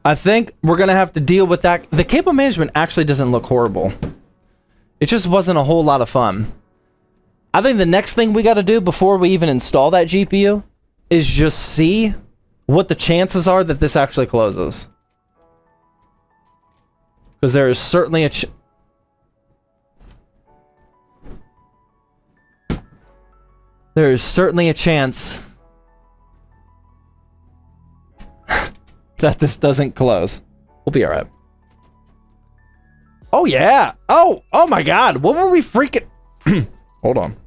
I think we're gonna have to deal with that. The cable management actually doesn't look horrible. It just wasn't a whole lot of fun. I think the next thing we gotta do before we even install that GPU is just see what the chances are that this actually closes. Because there is certainly a there is certainly a chance that this doesn't close. We'll be alright. Oh yeah! Oh my god! What were we freaking... Hold on.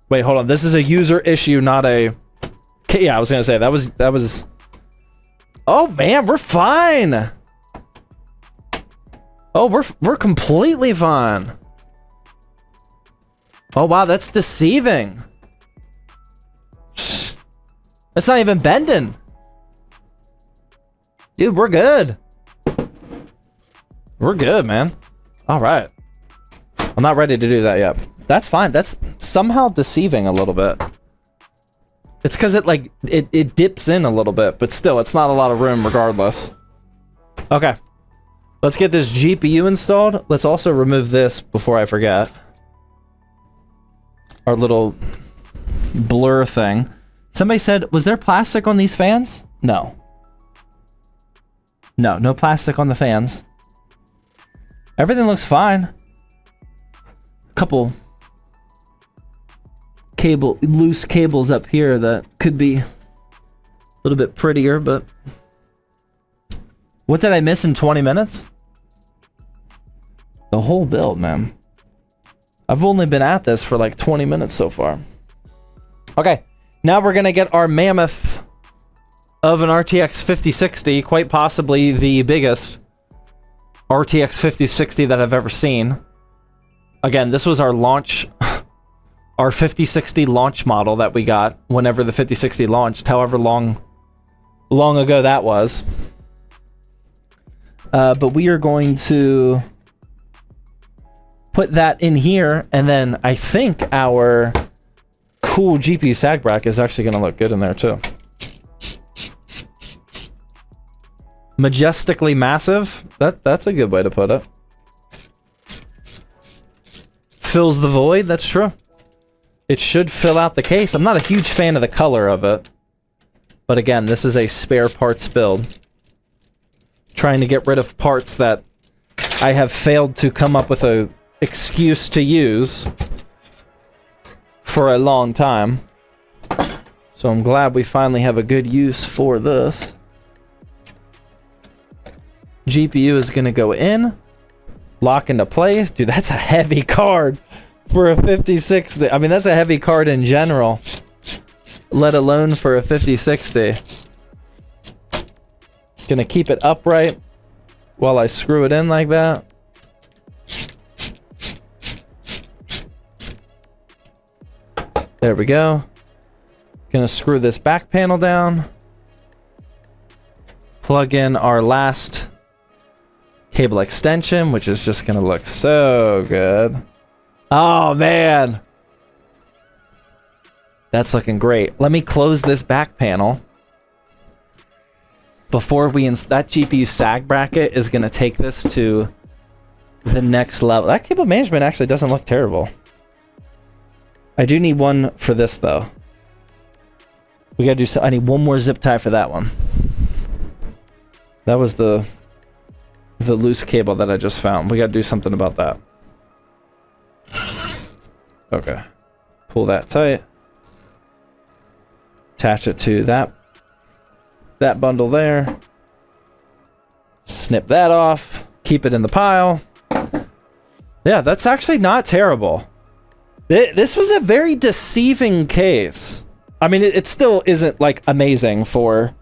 Wait, hold on. This is a user issue, not a... Okay, yeah, I was gonna say, that was... Oh man, we're fine! Oh, we're completely fine. Oh wow, that's deceiving. That's not even bending. Dude, we're good. We're good, man. All right. I'm not ready to do that yet. That's fine. That's somehow deceiving a little bit. It's because it dips in a little bit, but still, it's not a lot of room regardless. Okay. Let's get this GPU installed. Let's also remove this before I forget. Our little blur thing. Somebody said, was there plastic on these fans? No. No plastic on the fans. Everything looks fine. A couple loose cables up here that could be a little bit prettier, but... What did I miss in 20 minutes? The whole build, man. I've only been at this for like 20 minutes so far. Okay, now we're gonna get our mammoth of an RTX 5060, quite possibly the biggest RTX 5060 that I've ever seen. Again, this was our launch, our 5060 launch model that we got whenever the 5060 launched, however long ago that was. But we are going to put that in here, and then I think our cool GPU sag bracket is actually going to look good in there too. Majestically massive. That's a good way to put it. Fills the void. That's true. It should fill out the case. I'm not a huge fan of the color of it, but again, this is a spare parts build. Trying to get rid of parts that I have failed to come up with a excuse to use for a long time. So I'm glad we finally have a good use for this. GPU is gonna go in, lock into place. Dude, that's a heavy card for a 5060. I mean, that's a heavy card in general. let alone for a 5060. Gonna keep it upright while I screw it in like that. There we go. Gonna screw this back panel down. Plug in our last cable extension, which is just gonna look so good. Oh man, that's looking great. Let me close this back panel before we that GPU sag bracket is gonna take this to the next level. That cable management actually doesn't look terrible. I do need one for this though. We gotta do so. I need one more zip tie for that one. That was the loose cable that I just found. We gotta do something about that. Okay. Pull that tight. Attach it to that bundle there. Snip that off. Keep it in the pile. Yeah, that's actually not terrible. This was a very deceiving case. I mean, it still isn't like amazing for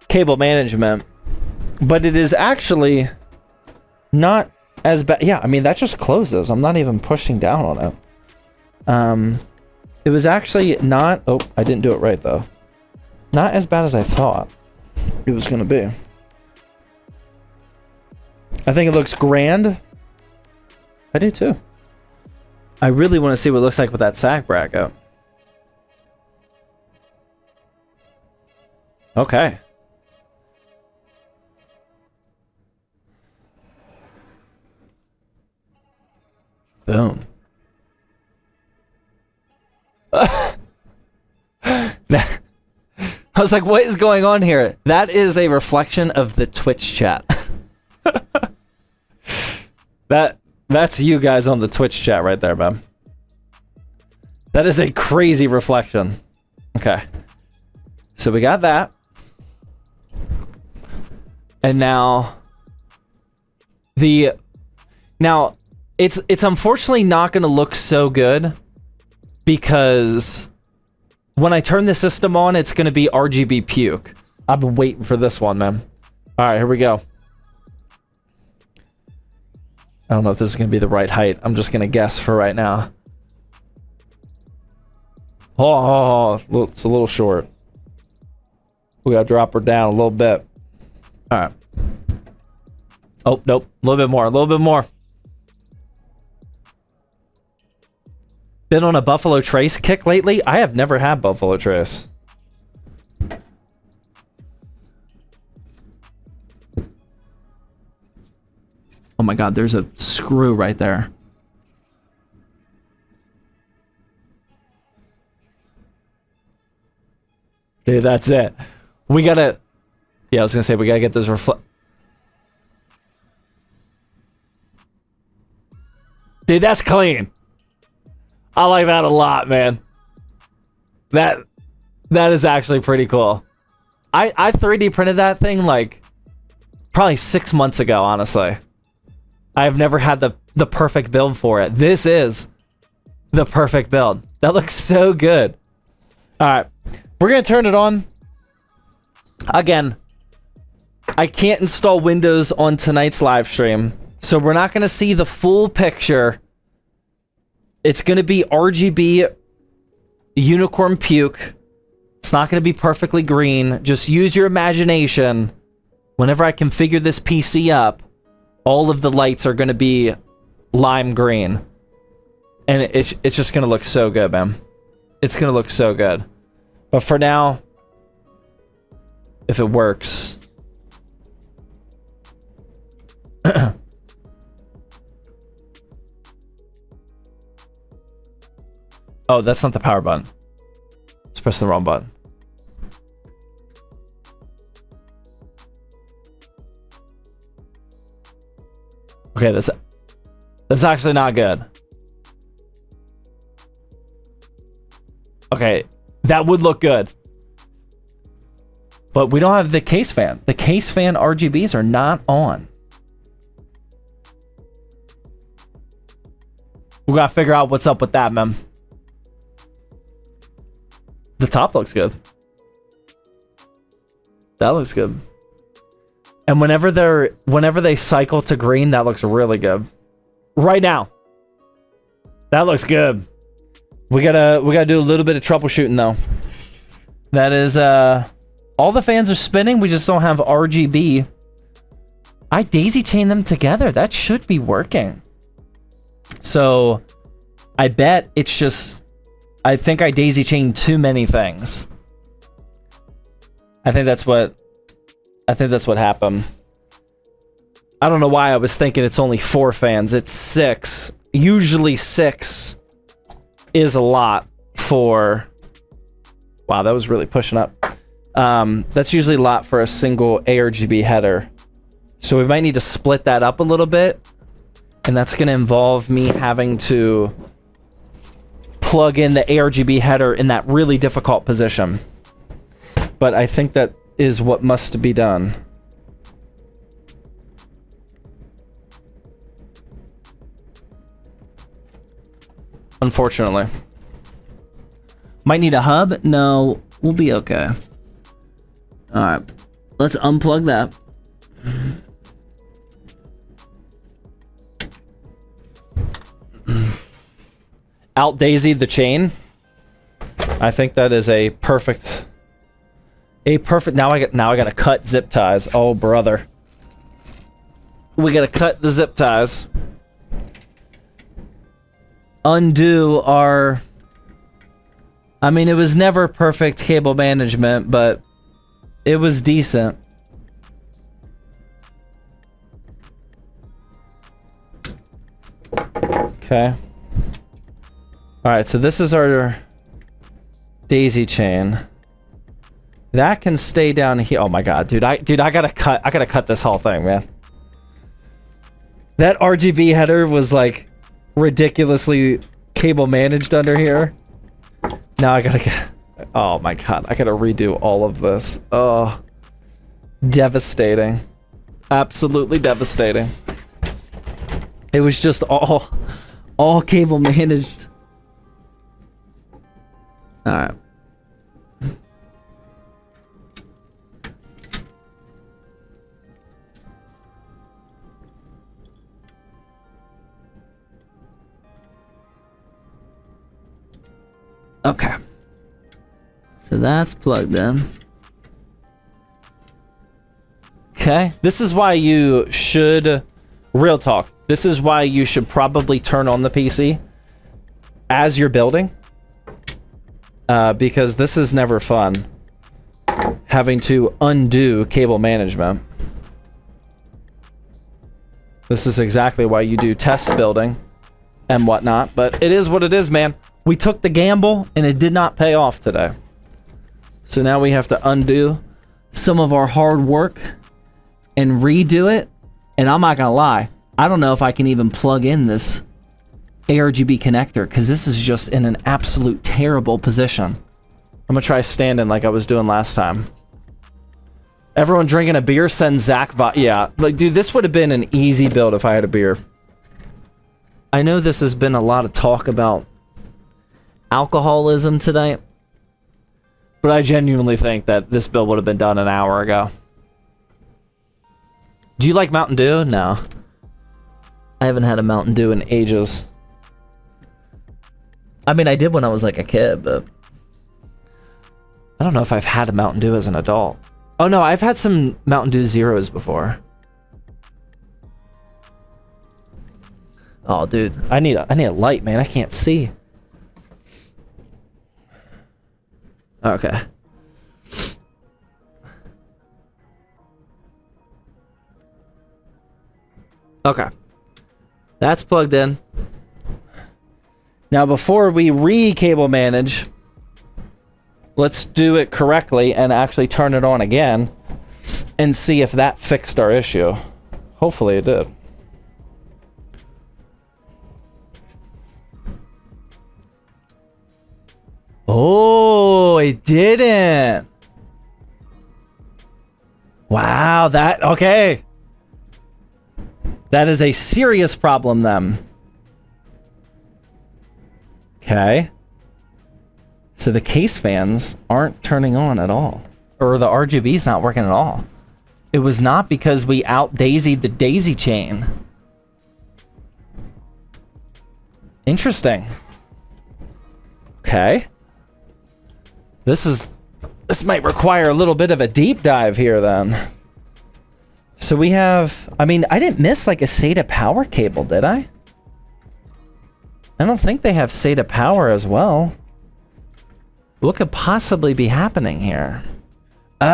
cable management, but it is actually not as bad. Yeah, I mean, that just closes. I'm not even pushing down on it. It was actually not... Oh, I didn't do it right, though. Not as bad as I thought it was going to be. I think it looks grand. I do, too. I really want to see what it looks like with that sag bracket. Okay. Boom. I was like, what is going on here? That is a reflection of the Twitch chat. That's you guys on the Twitch chat right there, man. That is a crazy reflection. Okay. So we got that. And now it's unfortunately not going to look so good because when I turn the system on, it's going to be RGB puke. I've been waiting for this one, man. All right, here we go. I don't know if this is going to be the right height. I'm just going to guess for right now. Oh, it's a little short. We got to drop her down a little bit. All right. Oh, nope. A little bit more. A little bit more. Been on a Buffalo Trace kick lately? I have never had Buffalo Trace. Oh my god, there's a screw right there. Dude, that's it. We gotta... Yeah, I was gonna say, we gotta get those Dude, that's clean. I like that a lot, man. That is actually pretty cool. I 3D printed that thing like probably 6 months ago, honestly. I have never had the perfect build for it. This is the perfect build. That looks so good. All right, we're gonna turn it on. Again, I can't install Windows on tonight's live stream, so we're not gonna see the full picture. It's going to be RGB unicorn puke. It's not going to be perfectly green. Just use your imagination. Whenever I configure this PC up, all of the lights are going to be lime green. And it's just going to look so good, man. It's going to look so good. But for now, if it works... Oh, that's not the power button. Just press the wrong button. Okay, that's actually not good. Okay, that would look good. But we don't have the case fan. The case fan RGBs are not on. We gotta figure out what's up with that, man. The top looks good. That looks good. And whenever they cycle to green, that looks really good. Right now. That looks good. We gotta do a little bit of troubleshooting though. That is all the fans are spinning, we just don't have RGB. I daisy chain them together. That should be working. So I bet it's just I think I daisy chained too many things. I think that's what happened. I don't know why I was thinking it's only 4 fans. It's 6. Usually 6 is a lot for... Wow, that was really pushing up. That's usually a lot for a single ARGB header. So we might need to split that up a little bit. And that's going to involve me having to plug in the ARGB header in that really difficult position. But I think that is what must be done. Unfortunately. Might need a hub? No, we'll be okay. Alright, let's unplug that. Out daisied the chain. I think that is a perfect... Now I gotta cut zip ties. Oh, brother. We gotta cut the zip ties. Undo our... I mean, it was never perfect cable management, but it was decent. Okay. Alright, so this is our daisy chain. That can stay down here. Oh my god, dude, I gotta cut this whole thing, man. That RGB header was like ridiculously cable managed under here. Now I gotta get... Oh my god, I gotta redo all of this. Oh. Devastating. Absolutely devastating. It was just all cable managed. Alright. Okay. So that's plugged in. Okay. This is why you should... Real talk. This is why you should probably turn on the PC as you're building. Because this is never fun. Having to undo cable management. This is exactly why you do test building and whatnot. But it is what it is, man. We took the gamble, and it did not pay off today. So now we have to undo some of our hard work and redo it. And I'm not gonna lie, I don't know if I can even plug in this ARGB connector, because this is just in an absolute terrible position. I'm gonna try standing like I was doing last time. Everyone drinking a beer, send Zach. Yeah, like, dude, this would have been an easy build if I had a beer. I know this has been a lot of talk about alcoholism tonight, but I genuinely think that this build would have been done an hour ago. Do you like Mountain Dew? No. I haven't had a Mountain Dew in ages. I mean, I did when I was like a kid, but I don't know if I've had a Mountain Dew as an adult. Oh no, I've had some Mountain Dew Zeros before. Oh, dude, I need a light, man. I can't see. Okay. Okay. That's plugged in. Now, before we re-cable manage, let's do it correctly and actually turn it on again and see if that fixed our issue. Hopefully it did. Oh, it didn't. Wow, okay. That is a serious problem then. Okay. So the case fans aren't turning on at all. Or the RGB's not working at all. It was not because we out-daisied the daisy chain. Interesting. Okay. This might require a little bit of a deep dive here then. So we have, I mean, I didn't miss like a SATA power cable, did I? I don't think they have SATA power as well. What could possibly be happening here? Oh.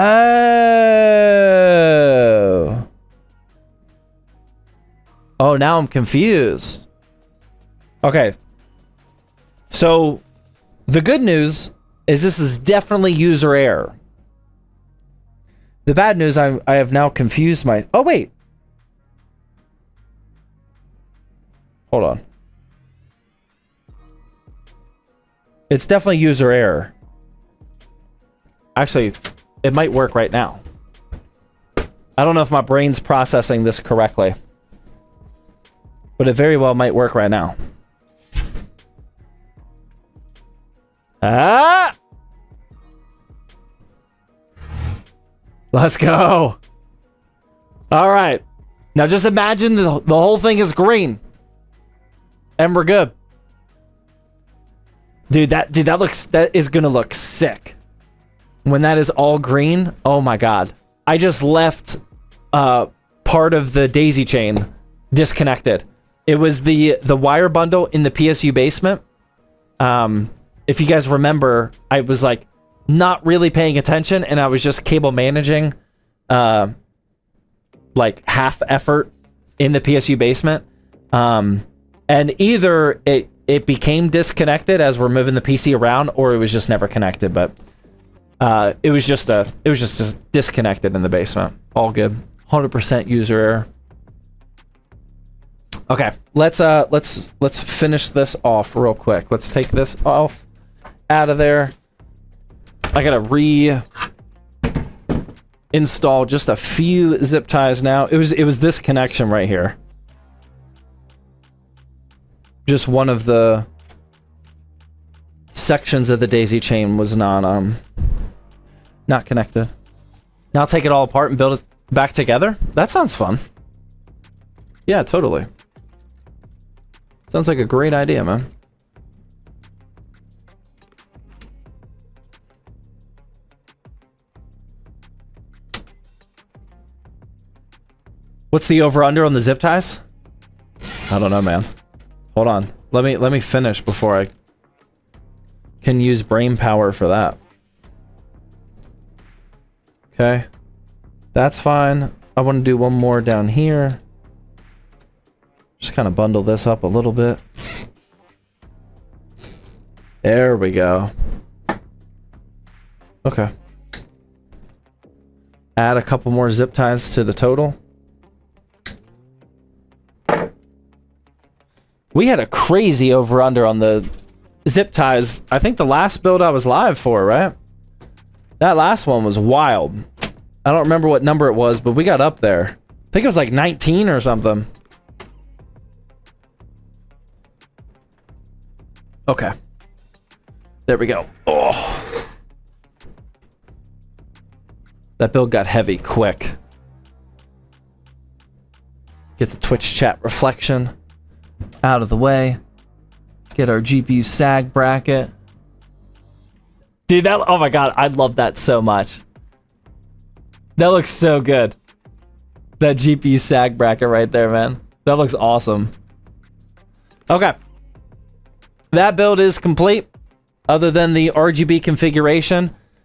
Oh, now I'm confused. Okay. So the good news is this is definitely user error. The bad news, I have now confused my... Oh, wait. Hold on. It's definitely user error. Actually, it might work right now. I don't know if my brain's processing this correctly. But it very well might work right now. Ah! Let's go. All right. Now just imagine the whole thing is green. And we're good. Dude, that is gonna look sick. When that is all green, oh my god. I just left part of the daisy chain disconnected. It was the wire bundle in the PSU basement. If you guys remember, I was like not really paying attention and I was just cable managing like half effort in the PSU basement. And either it became disconnected as we're moving the PC around, or it was just never connected, but it was just disconnected in the basement. All good. 100% user error. Okay, let's finish this off real quick. Let's take this off out of there. I gotta install just a few zip ties now. It was this connection right here. Just one of the sections of the daisy chain was not connected. Now I'll take it all apart and build it back together. That sounds fun. Yeah, totally. Sounds like a great idea, man. What's the over-under on the zip ties? I don't know, man. Hold on. Let me finish before I can use brain power for that. Okay. That's fine. I want to do one more down here. Just kind of bundle this up a little bit. There we go. Okay. Add a couple more zip ties to the total. We had a crazy over-under on the zip ties. I think the last build I was live for, right? That last one was wild. I don't remember what number it was, but we got up there. I think it was like 19 or something. Okay. There we go. Oh. That build got heavy quick. Get the Twitch chat reflection out of the way. Get our GPU sag bracket. Dude, that, oh my god, I love that so much. That looks so good. That GPU sag bracket right there, man. That looks awesome. Okay. That build is complete. Other than the RGB configuration,